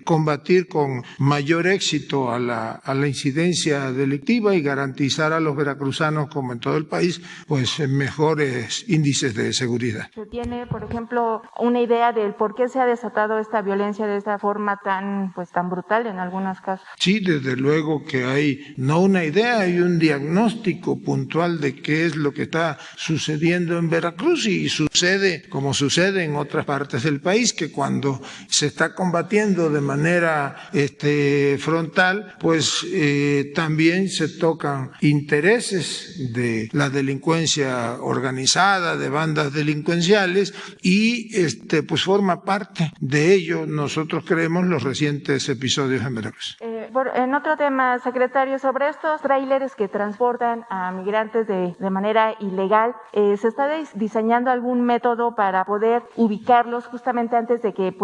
combatir con mayor éxito a la incidencia delictiva y garantizar a los veracruzanos, como en todo el país, pues mejores índices de seguridad. ¿Se tiene, por ejemplo, una idea del por qué se ha desatado esta violencia de esta forma tan brutal en algunos casos? Sí, desde luego que hay no una idea, hay un diagnóstico puntual de qué es lo que está sucediendo en Veracruz, y sucede como sucede en otras partes del país, que cuando se está combatiendo de manera frontal, pues también se tocan intereses de la delincuencia organizada, de bandas delincuenciales, y pues forma parte de ello, nosotros creemos, los recientes episodios en Veracruz. En otro tema, secretario, sobre estos tráileres que transportan a migrantes de manera ilegal, ¿se está diseñando algún método para poder ubicarlos justamente antes de que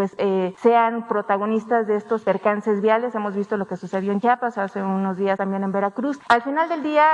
sean protagonistas de estos percances viales? Hemos visto lo que sucedió en Chiapas hace unos días, también en Veracruz. Al final del día,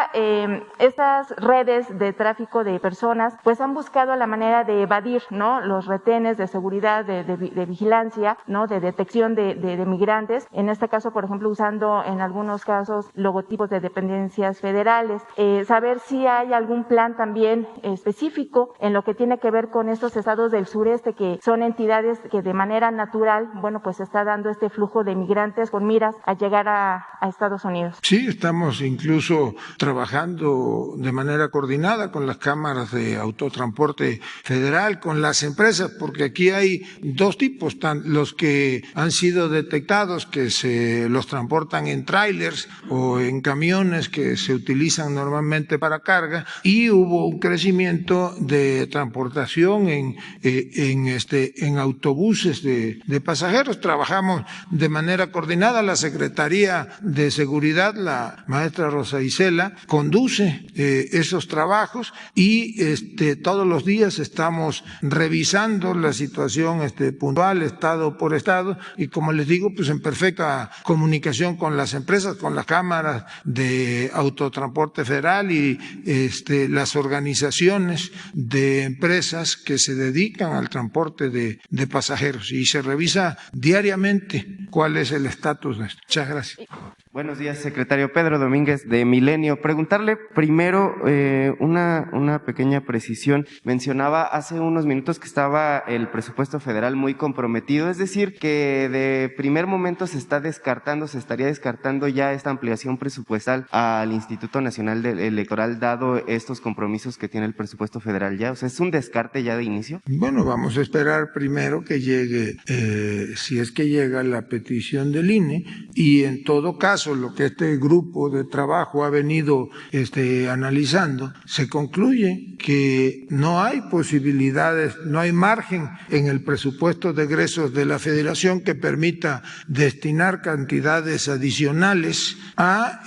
estas redes de tráfico de personas pues han buscado la manera de evadir, ¿no?, los retenes de seguridad, de vigilancia, ¿no?, de detección de migrantes. En este caso, por ejemplo, usando en algunos casos logotipos de dependencias federales. Saber si hay algún plan también específico en lo que tiene que ver con estos estados del sureste, que son entidades que de manera natural, pues está dando este flujo de migrantes con miras a llegar a Estados Unidos. Sí, estamos incluso trabajando de manera coordinada con las cámaras de autotransporte federal, con las empresas, porque aquí hay 2 tipos, los que han sido detectados, que se los transportan en trailers o en camiones que se utilizan normalmente para carga, y hubo un crecimiento de transportación en autobuses de pasajeros. Trabajamos de manera coordinada. La Secretaría de Seguridad, la maestra Rosa Isela, conduce esos trabajos, y todos los días estamos revisando la situación puntual, estado por estado, y como les digo, pues en perfecta comunicación con las empresas, con las cámaras de autotransporte federal y las organizaciones de empresas que se dedican al transporte de pasajeros, y se revisa diariamente cuál es el estatus de esto. Muchas gracias. Buenos días, secretario. Pedro Domínguez, de Milenio. Preguntarle primero una pequeña precisión. Mencionaba hace unos minutos que estaba el presupuesto federal muy comprometido, es decir, que de primer momento se estaría descartando ya esta ampliación presupuestal al Instituto Nacional Electoral, dado estos compromisos que tiene el presupuesto federal ya. O sea, ¿es un descarte ya de inicio? Bueno, vamos a esperar primero que llegue, si es que llega la petición del INE, y en todo caso lo que este grupo de trabajo ha venido analizando, se concluye que no hay posibilidades, no hay margen en el presupuesto de egresos de la Federación que permita destinar cantidades adicionales a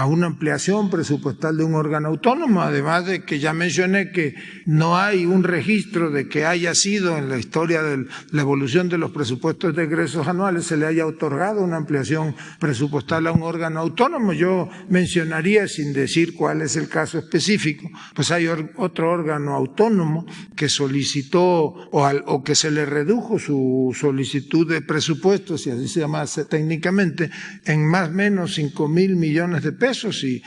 una ampliación presupuestal de un órgano autónomo, además de que ya mencioné que no hay un registro de que haya sido en la historia de la evolución de los presupuestos de egresos anuales se le haya otorgado una ampliación presupuestal a un órgano autónomo. Yo mencionaría, sin decir cuál es el caso específico, pues hay otro órgano autónomo que solicitó o que se le redujo su solicitud de presupuesto, si así se llama técnicamente, en más o menos 5,000 millones de pesos. Y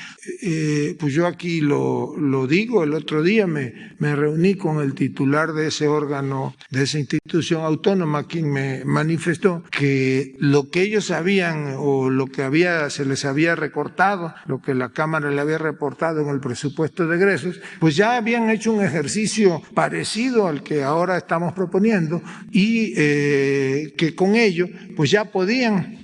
pues yo aquí lo digo, el otro día me reuní con el titular de ese órgano, de esa institución autónoma, quien me manifestó que lo que ellos habían o lo que se les había recortado, lo que la Cámara le había reportado en el presupuesto de egresos, pues ya habían hecho un ejercicio parecido al que ahora estamos proponiendo y que con ello pues ya podían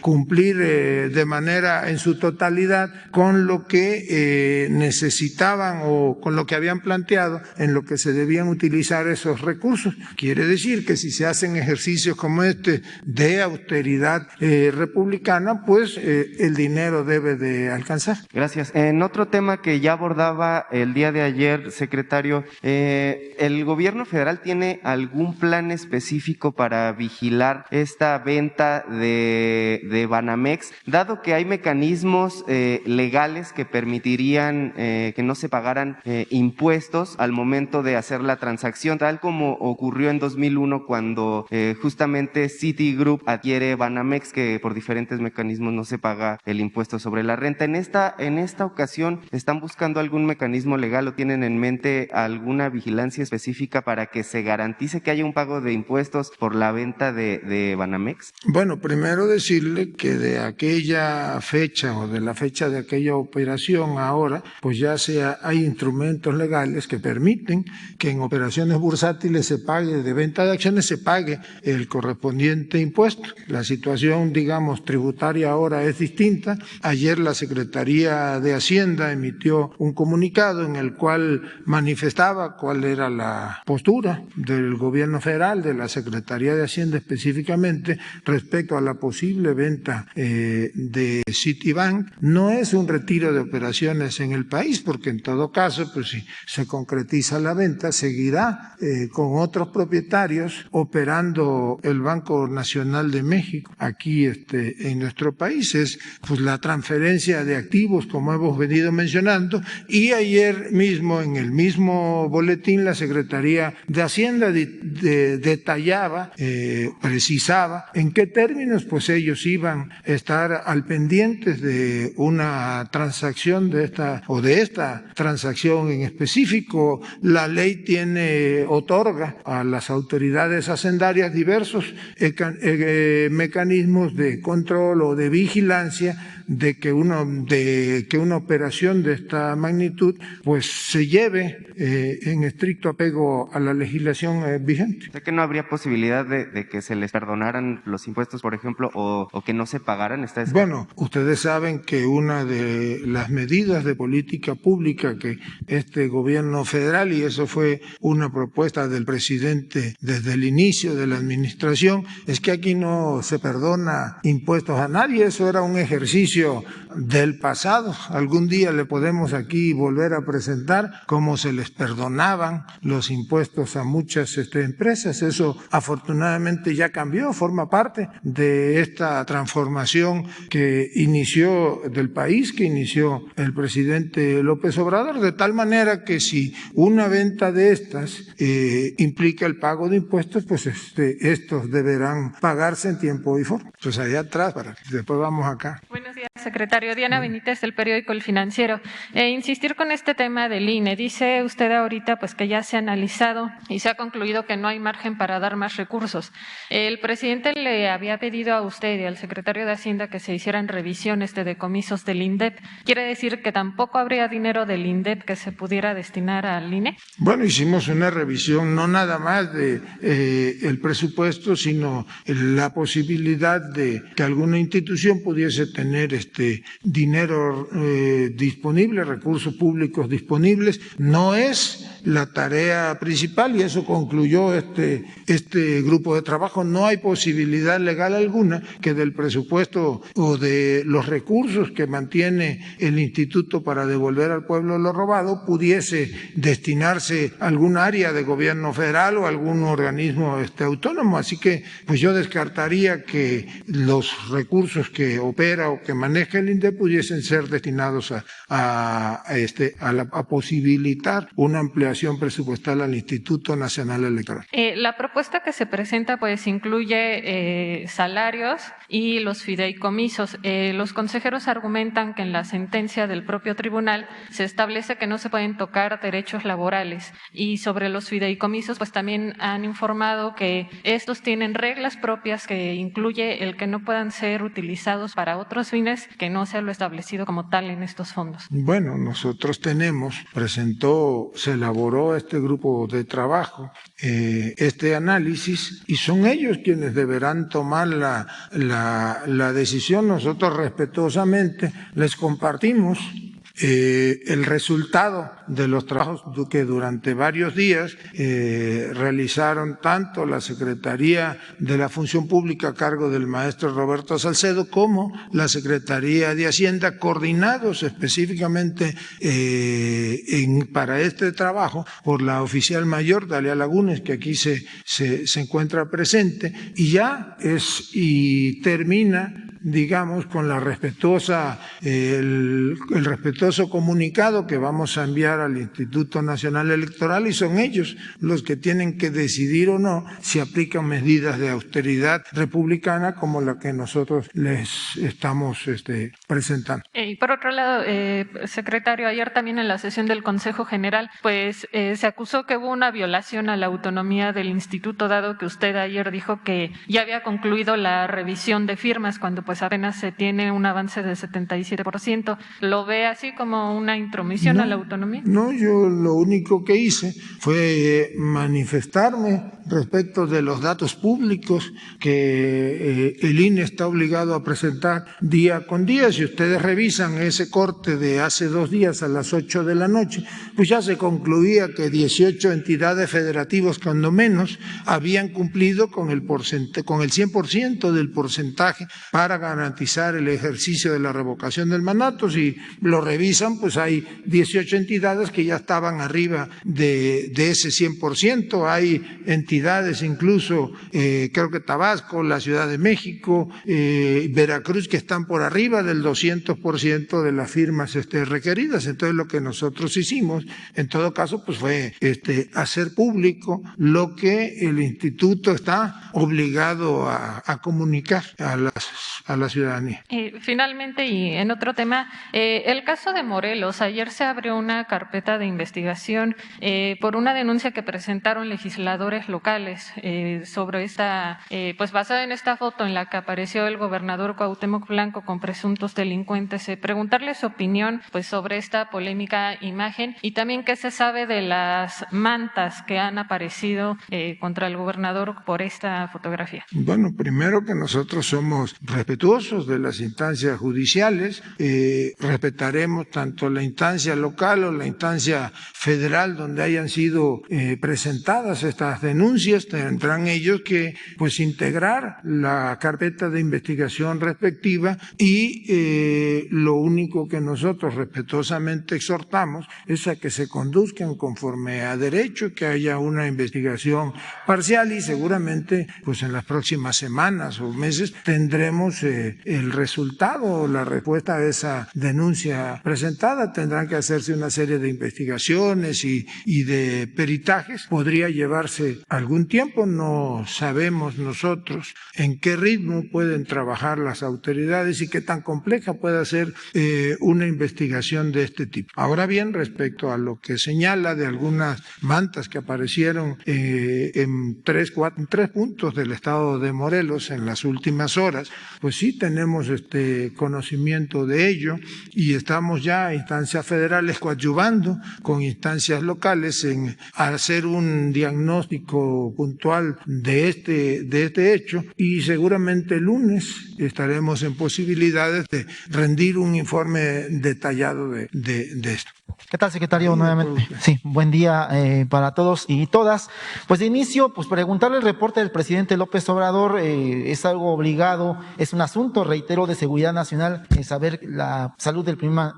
cumplir de manera en su totalidad con lo que necesitaban o con lo que habían planteado en lo que se debían utilizar esos recursos. Quiere decir que si se hacen ejercicios como este de austeridad republicana, pues el dinero debe de alcanzar. Gracias. En otro tema que ya abordaba el día de ayer, secretario, ¿el gobierno federal tiene algún plan específico para vigilar esta venta de Banamex, dado que hay mecanismos legales que permitirían que no se pagaran impuestos al momento de hacer la transacción, tal como ocurrió en 2001 cuando justamente Citigroup adquiere Banamex, que por diferentes mecanismos no se paga el impuesto sobre la renta? En esta ocasión, ¿están buscando algún mecanismo legal o tienen en mente alguna vigilancia específica para que se garantice que haya un pago de impuestos por la venta de Banamex? Bueno, primero decirle que de aquella fecha o de la fecha de aquella operación ahora, pues ya hay instrumentos legales que permiten que en operaciones bursátiles se pague, de venta de acciones se pague el correspondiente impuesto. La situación, digamos, tributaria ahora es distinta. Ayer la Secretaría de Hacienda emitió un comunicado en el cual manifestaba cuál era la postura del gobierno federal, de la Secretaría de Hacienda específicamente, respecto a la posible venta de Citibank. No es un retiro de operaciones en el país, porque en todo caso, pues si se concretiza la venta, seguirá con otros propietarios operando el Banco Nacional de México aquí en nuestro país. Es pues la transferencia de activos, como hemos venido mencionando, y ayer mismo en el mismo boletín la Secretaría de Hacienda detallaba, precisaba en qué términos pues ellos iban a estar al pendientes de una transacción de esta transacción en específico. La ley otorga a las autoridades hacendarias diversos mecanismos de control o de vigilancia de que una operación de esta magnitud pues se lleve en estricto apego a la legislación vigente. O sea, que no habría posibilidad de que se les perdonaran los impuestos, por ejemplo, o que no se pagaran. Bueno, ustedes saben que una de las medidas de política pública que este gobierno federal, y eso fue una propuesta del presidente desde el inicio de la administración, es que aquí no se perdona impuestos a nadie. Eso era un ejercicio del pasado. Algún día le podemos aquí volver a presentar cómo se les perdonaban los impuestos a muchas empresas. Eso afortunadamente ya cambió, forma parte de esta transformación que inició del país, que inició el presidente López Obrador, de tal manera que si una venta de estas implica el pago de impuestos, pues estos deberán pagarse en tiempo y forma. Pues allá atrás atrás para que después vamos acá. Buenos días, secretario. Diana Benítez, del periódico El Financiero. Insistir con este tema del INE. Dice usted ahorita pues que ya se ha analizado y se ha concluido que no hay margen para dar más recursos. El presidente le había pedido a usted y al secretario de Hacienda que se hicieran revisiones de decomisos del INDEP. ¿Quiere decir que tampoco habría dinero del INDEP que se pudiera destinar al INE? Bueno, hicimos una revisión no nada más de el presupuesto, sino la posibilidad de que alguna institución pudiese tener dinero disponible, recursos públicos disponibles. No es la tarea principal y eso concluyó este grupo de trabajo. No hay posibilidad legal alguna que del presupuesto o de los recursos que mantiene el instituto para devolver al pueblo lo robado pudiese destinarse a algún área de gobierno federal o algún organismo autónomo. Así que pues yo descartaría que los recursos que opera o que maneja el INDEP pudiesen ser destinados a posibilitar una ampliación presupuestal al Instituto Nacional Electoral. La propuesta que se presenta pues incluye salarios y los fideicomisos. Los consejeros argumentan que en la sentencia del propio tribunal se establece que no se pueden tocar derechos laborales y sobre los fideicomisos pues también han informado que estos tienen reglas propias que incluye el que no puedan ser utilizados para otros fines que no sea lo establecido como tal en estos fondos. Bueno, nosotros se elaboró este grupo de trabajo, este análisis, y son ellos quienes deberán tomar la decisión. Nosotros respetuosamente les compartimos el resultado de los trabajos que durante varios días realizaron tanto la Secretaría de la Función Pública a cargo del maestro Roberto Salcedo como la Secretaría de Hacienda, coordinados específicamente para este trabajo por la oficial mayor Dalia Lagunes, que aquí se encuentra presente, y termina, digamos, con la el respetuoso comunicado que vamos a enviar al Instituto Nacional Electoral, y son ellos los que tienen que decidir o no si aplican medidas de austeridad republicana como la que nosotros les estamos presentando. Y por otro lado, secretario, ayer también en la sesión del Consejo General, pues se acusó que hubo una violación a la autonomía del instituto, dado que usted ayer dijo que ya había concluido la revisión de firmas cuando pues apenas se tiene un avance del 77%. ¿Lo ve así como una intromisión a la autonomía? No, yo lo único que hice fue manifestarme respecto de los datos públicos que el INE está obligado a presentar día con día. Si ustedes revisan ese corte de hace 2 días a las 8 de la noche, pues ya se concluía que 18 entidades federativas, cuando menos, habían cumplido con el 100% del porcentaje para garantizar el ejercicio de la revocación del mandato. Si lo revisan, pues hay 18 entidades que ya estaban arriba de ese 100%. Hay entidades, incluso creo que Tabasco, la Ciudad de México, Veracruz, que están por arriba del 200% de las firmas requeridas. Entonces lo que nosotros hicimos, en todo caso, pues fue hacer público lo que el instituto está obligado a comunicar a la ciudadanía. Finalmente, y en otro tema, el caso de Morelos, ayer se abrió una carpeta de investigación por una denuncia que presentaron legisladores locales sobre esta, pues basada en esta foto en la que apareció el gobernador Cuauhtémoc Blanco con presuntos delincuentes. Preguntarle su opinión pues sobre esta polémica imagen y también qué se sabe de las mantas que han aparecido contra el gobernador por esta fotografía. Bueno, primero que nosotros somos respetuosos de las instancias judiciales, respetaremos tanto la instancia local o la instancia federal donde hayan sido presentadas estas denuncias. Tendrán ellos que pues integrar la carpeta de investigación respectiva y lo único que nosotros respetuosamente exhortamos es a que se conduzcan conforme a derecho, que haya una investigación parcial y seguramente pues en las próximas semanas o meses tendremos el resultado o la respuesta a esa denuncia presentada. Tendrán que hacerse una serie de investigaciones y de peritajes. Podría llevarse algún tiempo. No sabemos nosotros en qué ritmo pueden trabajar las autoridades y qué tan compleja puede ser una investigación de este tipo. Ahora bien, respecto a lo que señala de algunas mantas que aparecieron en tres puntos del estado de Morelos en las últimas horas, pues sí tenemos conocimiento de ello y estamos ya a instancias federales coadyuvando con instancias locales en hacer un diagnóstico puntual de este hecho, y seguramente el lunes estaremos en posibilidades de rendir un informe detallado de esto. ¿Qué tal, secretario? Nuevamente. Sí, buen día para todos y todas. Pues de inicio, pues preguntarle el reporte del presidente López Obrador es algo obligado, es un asunto, reitero, de seguridad nacional, saber la salud del primer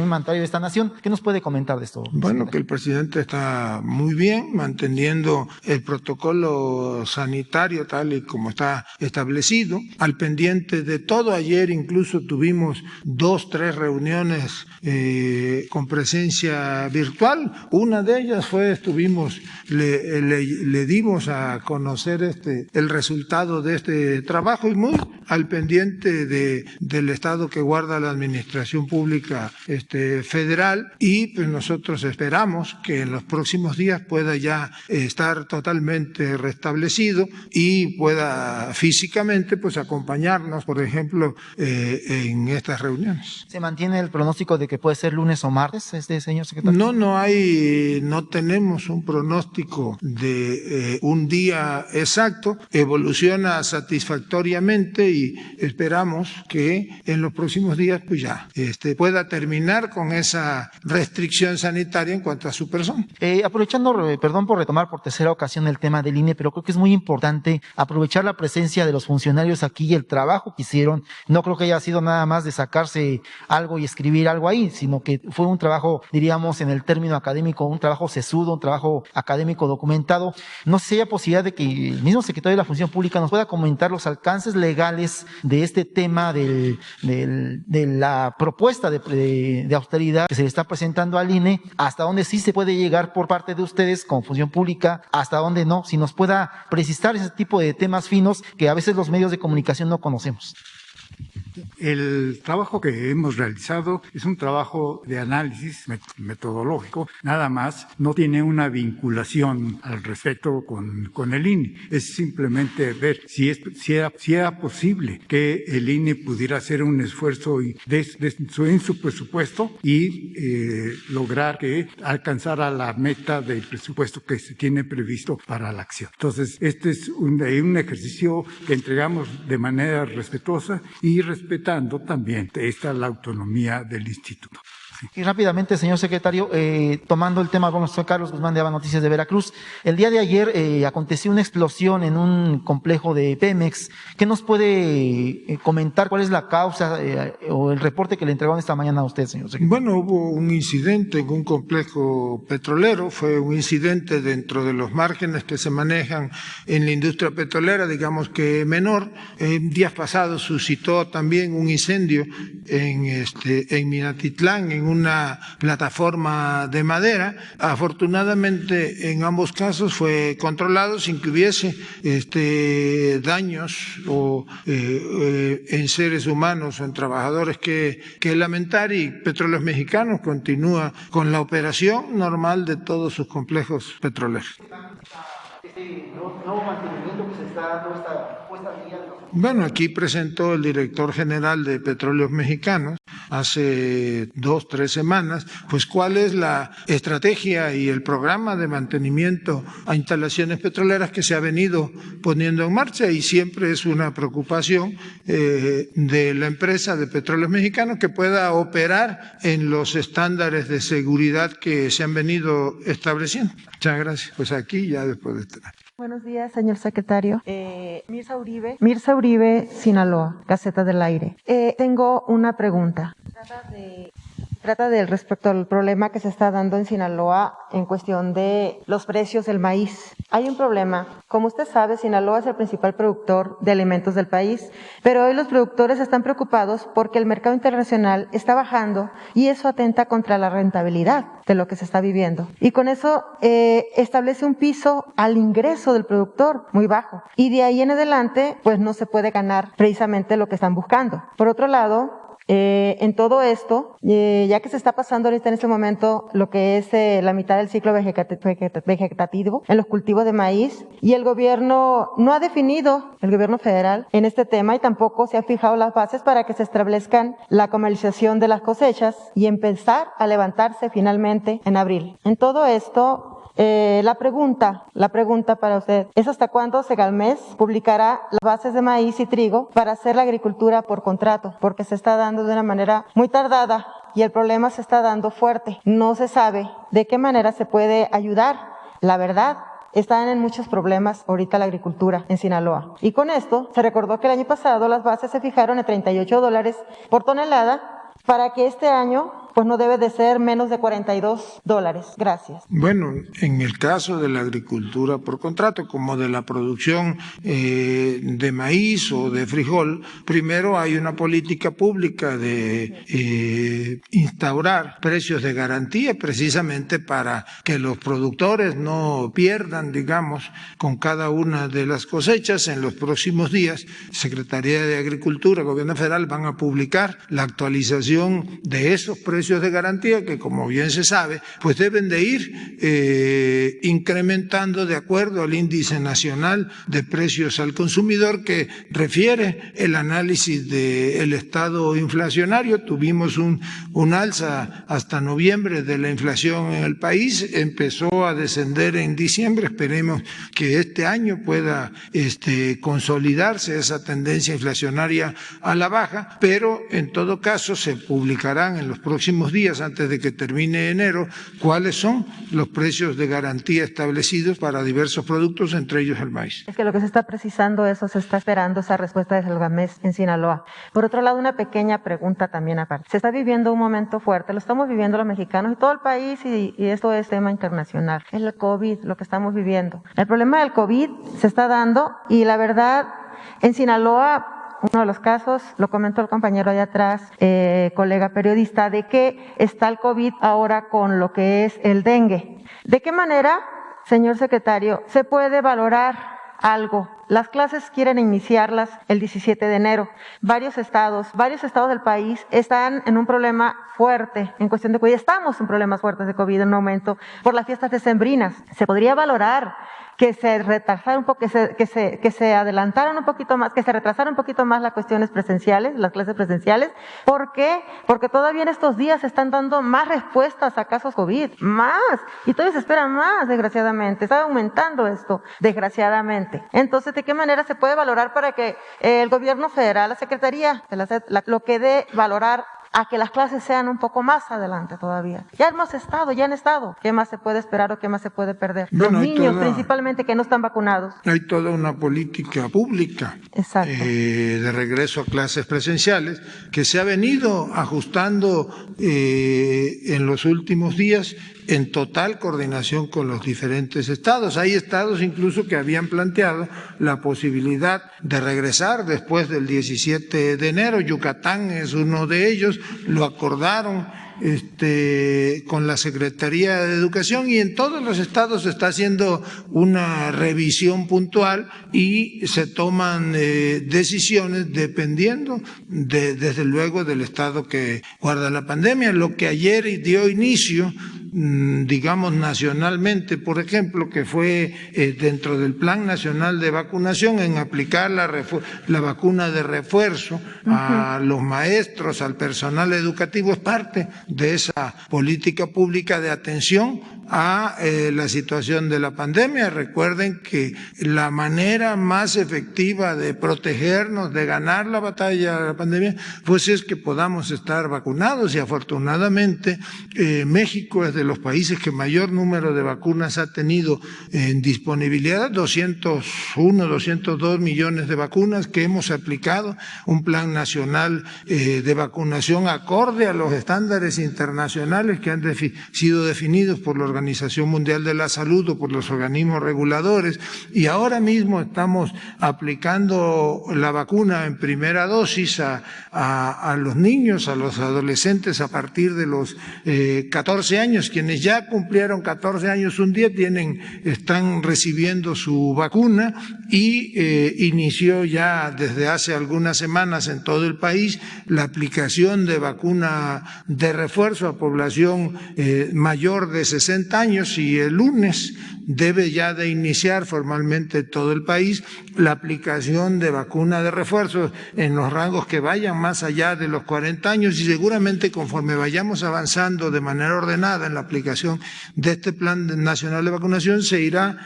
mandatario de esta nación. ¿Qué nos puede comentar de esto? Bueno, que el presidente está muy bien, manteniendo el protocolo sanitario tal y como está establecido, al pendiente de todo. Ayer incluso tuvimos 2-3 reuniones con presencia virtual. Una de ellas le dimos a conocer el resultado de este trabajo, y muy al pendiente del estado que guarda la administración pública federal, y pues nosotros esperamos que en los próximos días pueda ya estar totalmente restablecido y pueda físicamente pues acompañarnos, por ejemplo, en estas reuniones. ¿Se mantiene el pronóstico de que puede ser lunes o martes, señor secretario? No tenemos un pronóstico de un día exacto. Evoluciona satisfactoriamente y esperamos que en los próximos días pues ya pueda terminar con esa restricción sanitaria en cuanto a su persona. Aprovechando, perdón por retomar por tercera ocasión el tema del INE, pero creo que es muy importante aprovechar la presencia de los funcionarios aquí y el trabajo que hicieron. No creo que haya sido nada más de sacarse algo y escribir algo ahí, sino que fue un trabajo, diríamos en el término académico, un trabajo sesudo, un trabajo académico documentado. No sé si haya posibilidad de que el mismo secretario de la Función Pública nos pueda comentar los alcances legales de este tema de la propuesta de austeridad que se le está presentando al INE, hasta dónde sí se puede llegar por parte de ustedes como Función Pública, hasta dónde no, si nos pueda precisar ese tipo de temas finos que a veces los medios de comunicación no conocemos. El trabajo que hemos realizado es un trabajo de análisis metodológico, nada más, no tiene una vinculación al respecto con el INE. Es simplemente ver si era posible que el INE pudiera hacer un esfuerzo en su presupuesto y lograr que alcanzara la meta del presupuesto que se tiene previsto para la acción. Entonces, este es un ejercicio que entregamos de manera respetuosa y respetando también la autonomía del instituto. Y rápidamente, señor secretario, tomando el tema, bueno, soy Carlos Guzmán de Aba Noticias de Veracruz. El día de ayer aconteció una explosión en un complejo de Pemex. ¿Qué nos puede comentar? ¿Cuál es la causa o el reporte que le entregaron esta mañana a usted, señor secretario? Bueno, hubo un incidente en un complejo petrolero. Fue un incidente dentro de los márgenes que se manejan en la industria petrolera, digamos que menor. Días pasados suscitó también un incendio en Minatitlán, en una plataforma de madera. Afortunadamente en ambos casos fue controlado sin que hubiese daños en seres humanos o en trabajadores que lamentar, y Petróleos Mexicanos continúa con la operación normal de todos sus complejos petroleros. ¿Nuevo mantenimiento que se está dando esta puesta al día? Bueno, aquí presentó el director general de Petróleos Mexicanos hace 2-3 semanas, pues cuál es la estrategia y el programa de mantenimiento a instalaciones petroleras que se ha venido poniendo en marcha, y siempre es una preocupación de la empresa de Petróleos Mexicanos que pueda operar en los estándares de seguridad que se han venido estableciendo. Muchas gracias. Pues aquí ya después de estar. Buenos días, señor secretario. Mirza Uribe, Sinaloa, Gaceta del Aire. Tengo una pregunta. Trata del respecto al problema que se está dando en Sinaloa en cuestión de los precios del maíz. Hay un problema. Como usted sabe, Sinaloa es el principal productor de alimentos del país, pero hoy los productores están preocupados porque el mercado internacional está bajando y eso atenta contra la rentabilidad de lo que se está viviendo. Y con eso establece un piso al ingreso del productor muy bajo. Y de ahí en adelante, pues no se puede ganar precisamente lo que están buscando. Por otro lado, en todo esto, ya que se está pasando ahorita en este momento lo que es la mitad del ciclo vegetativo en los cultivos de maíz, y el gobierno no ha definido, el gobierno federal, en este tema, y tampoco se han fijado las bases para que se establezcan la comercialización de las cosechas y empezar a levantarse finalmente en abril. En todo esto, la pregunta para usted es ¿hasta cuándo Segalmex publicará las bases de maíz y trigo para hacer la agricultura por contrato? Porque se está dando de una manera muy tardada y el problema se está dando fuerte. No se sabe de qué manera se puede ayudar. La verdad, están en muchos problemas ahorita la agricultura en Sinaloa. Y con esto, se recordó que el año pasado las bases se fijaron en $38 por tonelada para que este año pues no debe de ser menos de $42. Gracias. Bueno, en el caso de la agricultura por contrato, como de la producción de maíz o de frijol, primero hay una política pública de instaurar precios de garantía precisamente para que los productores no pierdan, digamos, con cada una de las cosechas. En los próximos días, Secretaría de Agricultura, Gobierno Federal van a publicar la actualización de esos precios de garantía que, como bien se sabe, pues deben de ir incrementando de acuerdo al índice nacional de precios al consumidor que refiere el análisis del estado inflacionario. Tuvimos un alza hasta noviembre de la inflación en el país, empezó a descender en diciembre, esperemos que este año pueda consolidarse esa tendencia inflacionaria a la baja, pero en todo caso se publicarán en los próximos días, antes de que termine enero, cuáles son los precios de garantía establecidos para diversos productos, entre ellos el maíz. Es que lo que se está precisando eso, se está esperando esa respuesta de Segalmex en Sinaloa. Por otro lado, una pequeña pregunta también aparte. Se está viviendo un momento fuerte, lo estamos viviendo los mexicanos y todo el país, y esto es tema internacional. Es el COVID, lo que estamos viviendo. El problema del COVID se está dando y la verdad, en Sinaloa, uno de los casos, lo comentó el compañero de atrás, colega periodista, de que está el COVID ahora con lo que es el dengue. ¿De qué manera, señor secretario, se puede valorar algo? Las clases quieren iniciarlas el 17 de enero. Varios estados del país están en un problema fuerte en cuestión de COVID. Estamos en problemas fuertes de COVID en un aumento por las fiestas decembrinas. Se podría valorar que se retrasaran un poco, que se adelantaran un poquito más, que se retrasaran un poquito más las cuestiones presenciales, las clases presenciales. ¿Por qué? Porque todavía en estos días se están dando más respuestas a casos COVID, más, y todavía se espera más, desgraciadamente. Está aumentando esto, desgraciadamente. Entonces, ¿de qué manera se puede valorar para que el gobierno federal, la Secretaría de la SED, lo que dé valorar a que las clases sean un poco más adelante todavía? Ya han estado. ¿Qué más se puede esperar o qué más se puede perder? Bueno, los niños principalmente que no están vacunados. Hay toda una política pública de regreso a clases presenciales que se ha venido ajustando en los últimos días en total coordinación con los diferentes estados. Hay estados incluso que habían planteado la posibilidad de regresar después del 17 de enero. Yucatán es uno de ellos, lo acordaron con la Secretaría de Educación, y en todos los estados se está haciendo una revisión puntual y se toman decisiones dependiendo desde luego del estado que guarda la pandemia. Lo que ayer dio inicio, digamos nacionalmente, por ejemplo, que fue dentro del Plan Nacional de Vacunación, en aplicar la vacuna de refuerzo a los maestros, al personal educativo, es parte de esa política pública de atención a la situación de la pandemia. Recuerden que la manera más efectiva de protegernos, de ganar la batalla de la pandemia, pues es que podamos estar vacunados, y afortunadamente México es de los países que mayor número de vacunas ha tenido en disponibilidad, 202 millones de vacunas que hemos aplicado, un plan nacional de vacunación acorde a los estándares internacionales que han sido definidos por la Organización Organización Mundial de la Salud o por los organismos reguladores, y ahora mismo estamos aplicando la vacuna en primera dosis a los niños, a los adolescentes a partir de los 14 años. Quienes ya cumplieron 14 años un día están recibiendo su vacuna y inició ya desde hace algunas semanas en todo el país la aplicación de vacuna de refuerzo a población mayor de 60 años, y el lunes debe ya de iniciar formalmente todo el país la aplicación de vacuna de refuerzo en los rangos que vayan más allá de los 40 años, y seguramente conforme vayamos avanzando de manera ordenada en la aplicación de este Plan Nacional de Vacunación, se irá,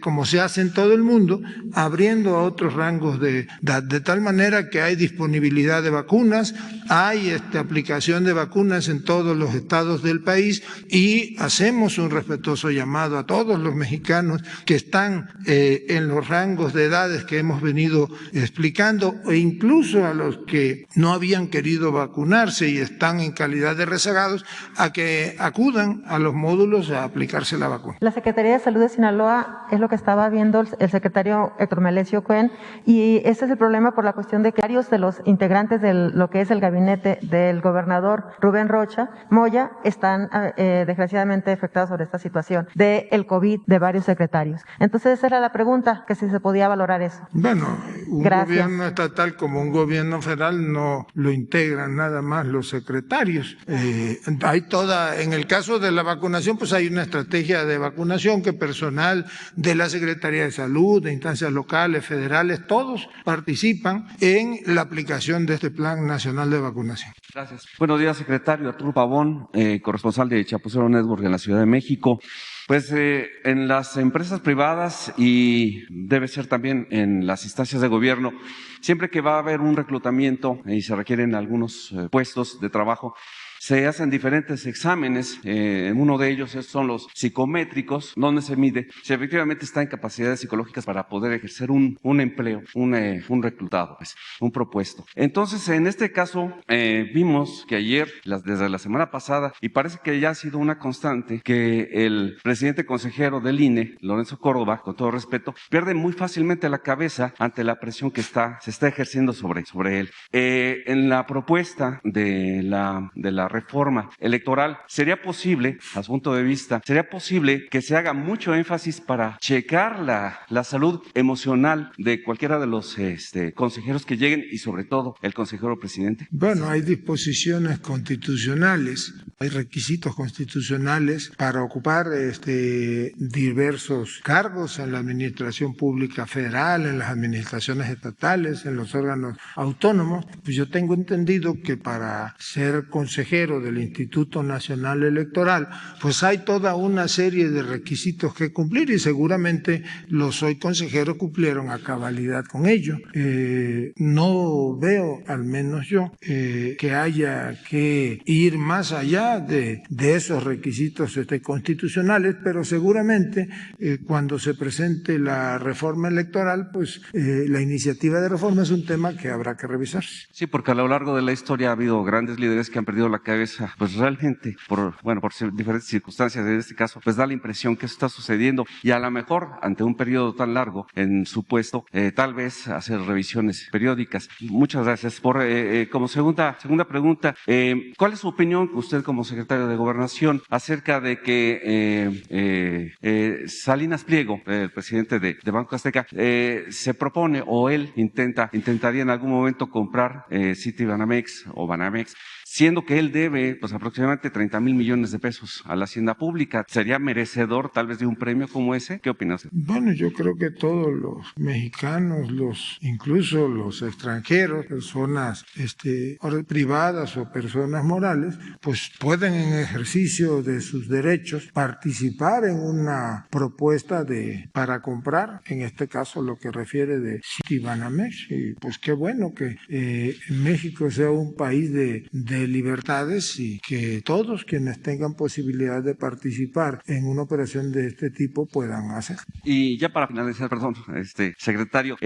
como se hace en todo el mundo, abriendo a otros rangos de edad, de tal manera que hay disponibilidad de vacunas, hay aplicación de vacunas en todos los estados del país, y hacemos un respetuoso llamado a todos los mexicanos que están en los rangos de edades que hemos venido explicando, e incluso a los que no habían querido vacunarse y están en calidad de rezagados, a que acudan a los módulos a aplicarse la vacuna. La Secretaría de Salud de Sinaloa es lo que estaba viendo el secretario Héctor Melesio Cuen, y ese es el problema por la cuestión de que varios de los integrantes de lo que es el gabinete del gobernador Rubén Rocha Moya están desgraciadamente afectados sobre esta situación del COVID de varios secretarios. Entonces esa era la pregunta, que si se podía valorar eso. Bueno, un gobierno estatal como un gobierno federal no lo integran nada más los secretarios. Hay en el caso de la vacunación, pues hay una estrategia de vacunación que personal de la Secretaría de Salud, de instancias locales, federales, todos participan en la aplicación de este Plan Nacional de Vacunación. Gracias. Buenos días, secretario. Arturo Pavón, corresponsal de Chapucero Network en la Ciudad de México. Pues en las empresas privadas y debe ser también en las instancias de gobierno, siempre que va a haber un reclutamiento y se requieren algunos puestos de trabajo, se hacen diferentes exámenes. Uno de ellos son los psicométricos, donde se mide si efectivamente está en capacidades psicológicas para poder ejercer un empleo, un reclutado, pues, un propuesto. Entonces, en este caso, vimos que ayer, desde la semana pasada, y parece que ya ha sido una constante, que el presidente consejero del INE, Lorenzo Córdoba, con todo respeto, pierde muy fácilmente la cabeza ante la presión que se está ejerciendo sobre él. En la propuesta de la reforma electoral, ¿sería posible, a su punto de vista, sería posible que se haga mucho énfasis para checar la salud emocional de cualquiera de los consejeros que lleguen y sobre todo el consejero presidente? Bueno, hay disposiciones constitucionales, hay requisitos constitucionales para ocupar diversos cargos en la administración pública federal, en las administraciones estatales, en los órganos autónomos. Pues yo tengo entendido que para ser consejero del Instituto Nacional Electoral, pues hay toda una serie de requisitos que cumplir, y seguramente los hoy consejeros cumplieron a cabalidad con ello. No veo, al menos yo, que haya que ir más allá de esos requisitos constitucionales, pero seguramente cuando se presente la reforma electoral, pues la iniciativa de reforma es un tema que habrá que revisarse. Sí, porque a lo largo de la historia ha habido grandes líderes que han perdido la cabeza, pues realmente por diferentes circunstancias. En este caso, pues da la impresión que eso está sucediendo, y a lo mejor ante un periodo tan largo en su puesto, tal vez hacer revisiones periódicas. Muchas gracias. Como segunda pregunta, ¿cuál es su opinión, usted como secretario de Gobernación, acerca de que Salinas Pliego, el presidente de Banco Azteca, se propone, o él intentaría en algún momento comprar Citibanamex o Banamex, siendo que él debe pues aproximadamente 30,000 millones de pesos a la hacienda pública? ¿Sería merecedor tal vez de un premio como ese? ¿Qué opina usted? Bueno, yo creo que todos los mexicanos, incluso los extranjeros, personas privadas o personas morales, pues pueden en ejercicio de sus derechos participar en una propuesta para comprar, en este caso lo que refiere de Citibanamex, y pues qué bueno que México sea un país de libertad autoridades y que todos quienes tengan posibilidad de participar en una operación de este tipo puedan hacer. Y ya para finalizar, perdón, secretario,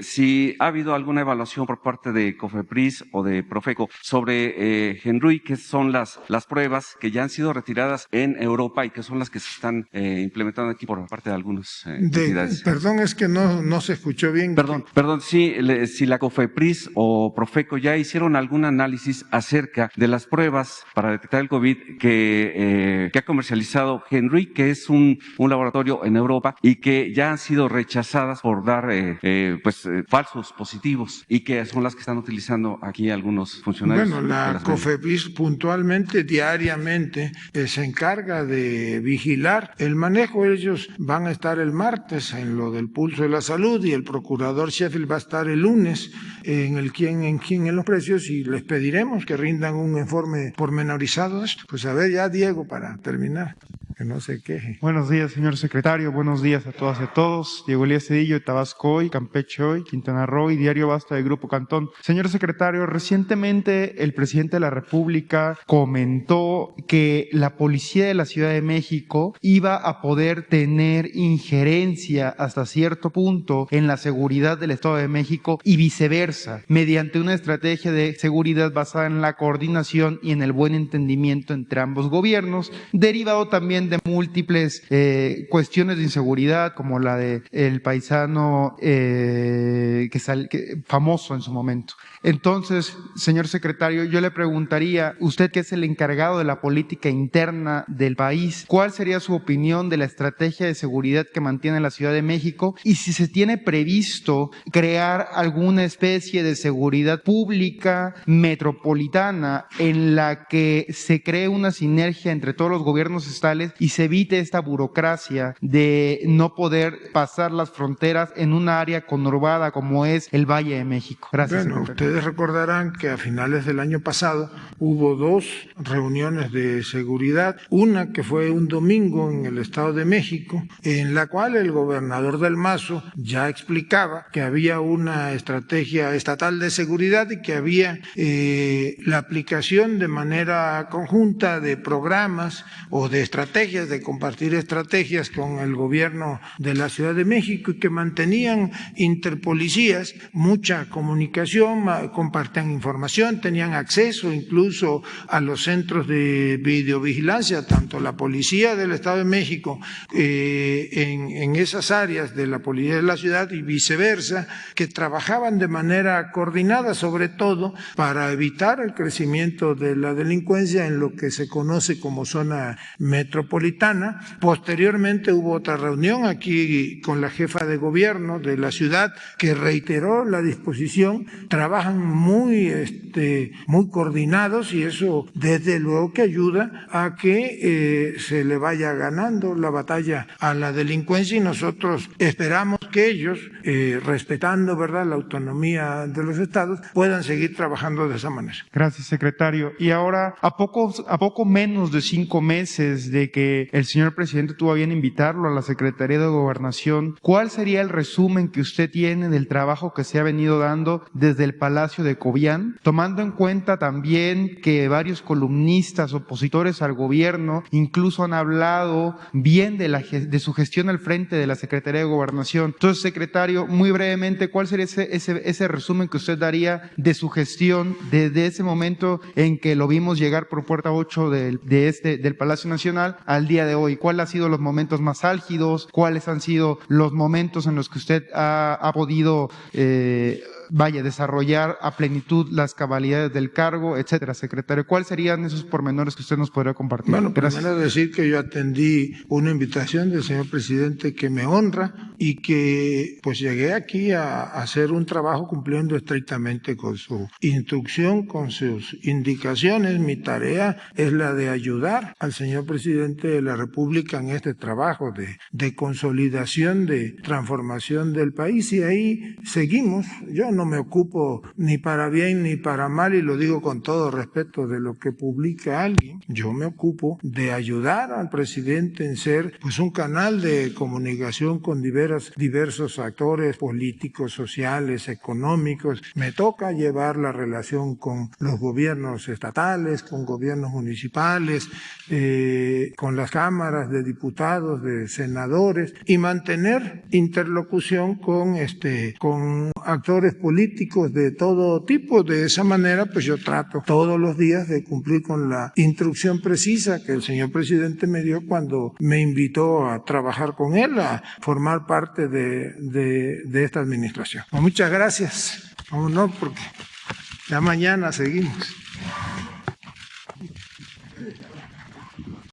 si ha habido alguna evaluación por parte de COFEPRIS o de Profeco sobre Henry, que son las pruebas que ya han sido retiradas en Europa y que son las que se están implementando aquí por parte de algunas entidades. Perdón, es que no se escuchó bien. Perdón, si la COFEPRIS o Profeco ya hicieron algún análisis acerca de las pruebas para detectar el COVID que ha comercializado Henry, que es un laboratorio en Europa y que ya han sido rechazadas por dar falsos positivos y que son las que están utilizando aquí algunos funcionarios. Bueno, la COFEPRIS puntualmente, diariamente, se encarga de vigilar el manejo. Ellos van a estar el martes en lo del pulso de la salud y el procurador Sheffield va a estar el lunes en quién en los precios y les pediremos que rindan un informe pormenorizado de esto. Pues a ver ya, Diego, para terminar, que no se queje. Buenos días, señor secretario. Buenos días a todas y a todos. Diego Elías Cedillo, de Tabasco Hoy, Campeche Hoy, Quintana Roo y Diario Basta del Grupo Cantón. Señor secretario, recientemente el presidente de la República comentó que la policía de la Ciudad de México iba a poder tener injerencia hasta cierto punto en la seguridad del Estado de México y viceversa, mediante una estrategia de seguridad basada en la coordinación y en el buen entendimiento entre ambos gobiernos, derivado también de múltiples cuestiones de inseguridad, como la de el paisano famoso en su momento. Entonces, señor secretario, yo le preguntaría, usted que es el encargado de la política interna del país, ¿cuál sería su opinión de la estrategia de seguridad que mantiene la Ciudad de México? Y si se tiene previsto crear alguna especie de seguridad pública metropolitana en la que se cree una sinergia entre todos los gobiernos estatales y se evite esta burocracia de no poder pasar las fronteras en un área conurbada como es el Valle de México. Gracias. Bueno, ustedes recordarán que a finales del año pasado hubo 2 reuniones de seguridad, una que fue un domingo en el Estado de México, en la cual el gobernador del Mazo ya explicaba que había una estrategia estatal de seguridad y que había la aplicación de manera conjunta de programas o de estrategias, de compartir estrategias con el gobierno de la Ciudad de México y que mantenían interpolicías mucha comunicación, compartían información, tenían acceso incluso a los centros de videovigilancia, tanto la policía del Estado de México en esas áreas de la policía de la ciudad y viceversa, que trabajaban de manera coordinada, sobre todo para evitar el crecimiento de la delincuencia en lo que se conoce como zona metropolitana. Posteriormente hubo otra reunión aquí con la jefa de gobierno de la ciudad que reiteró la disposición. Trabajan muy coordinados y eso desde luego que ayuda a que se le vaya ganando la batalla a la delincuencia y nosotros esperamos que ellos, respetando, ¿verdad?, la autonomía de los estados, puedan seguir trabajando de esa manera. Gracias, secretario. Y ahora, a poco menos de 5 meses de que el señor presidente tuvo a bien invitarlo a la Secretaría de Gobernación, ¿cuál sería el resumen que usted tiene del trabajo que se ha venido dando desde el Palacio de Cobián, tomando en cuenta también que varios columnistas opositores al gobierno incluso han hablado bien de su gestión al frente de la Secretaría de Gobernación? Entonces, secretario, muy brevemente, ¿cuál sería ese resumen que usted daría de su gestión desde ese momento en que lo vimos llegar por puerta 8 del Palacio Nacional al día de hoy? ¿Cuáles han sido los momentos más álgidos? ¿Cuáles han sido los momentos en los que usted ha podido desarrollar a plenitud las cabalidades del cargo, etcétera, secretario? ¿Cuáles serían esos pormenores que usted nos podría compartir? Bueno, gracias. Primero decir que yo atendí una invitación del señor presidente que me honra y que pues llegué aquí a hacer un trabajo cumpliendo estrictamente con su instrucción, con sus indicaciones. Mi tarea es la de ayudar al señor presidente de la República en este trabajo de consolidación, de transformación del país y ahí seguimos. Yo no me ocupo ni para bien ni para mal, y lo digo con todo respeto, de lo que publica alguien. Yo me ocupo de ayudar al presidente en ser pues un canal de comunicación con diversos actores políticos, sociales, económicos. Me toca llevar la relación con los gobiernos estatales, con gobiernos municipales, con las cámaras de diputados, de senadores, y mantener interlocución con actores políticos de todo tipo. De esa manera, pues yo trato todos los días de cumplir con la instrucción precisa que el señor presidente me dio cuando me invitó a trabajar con él, a formar parte de esta administración. Muchas gracias. Vámonos, porque ya mañana seguimos.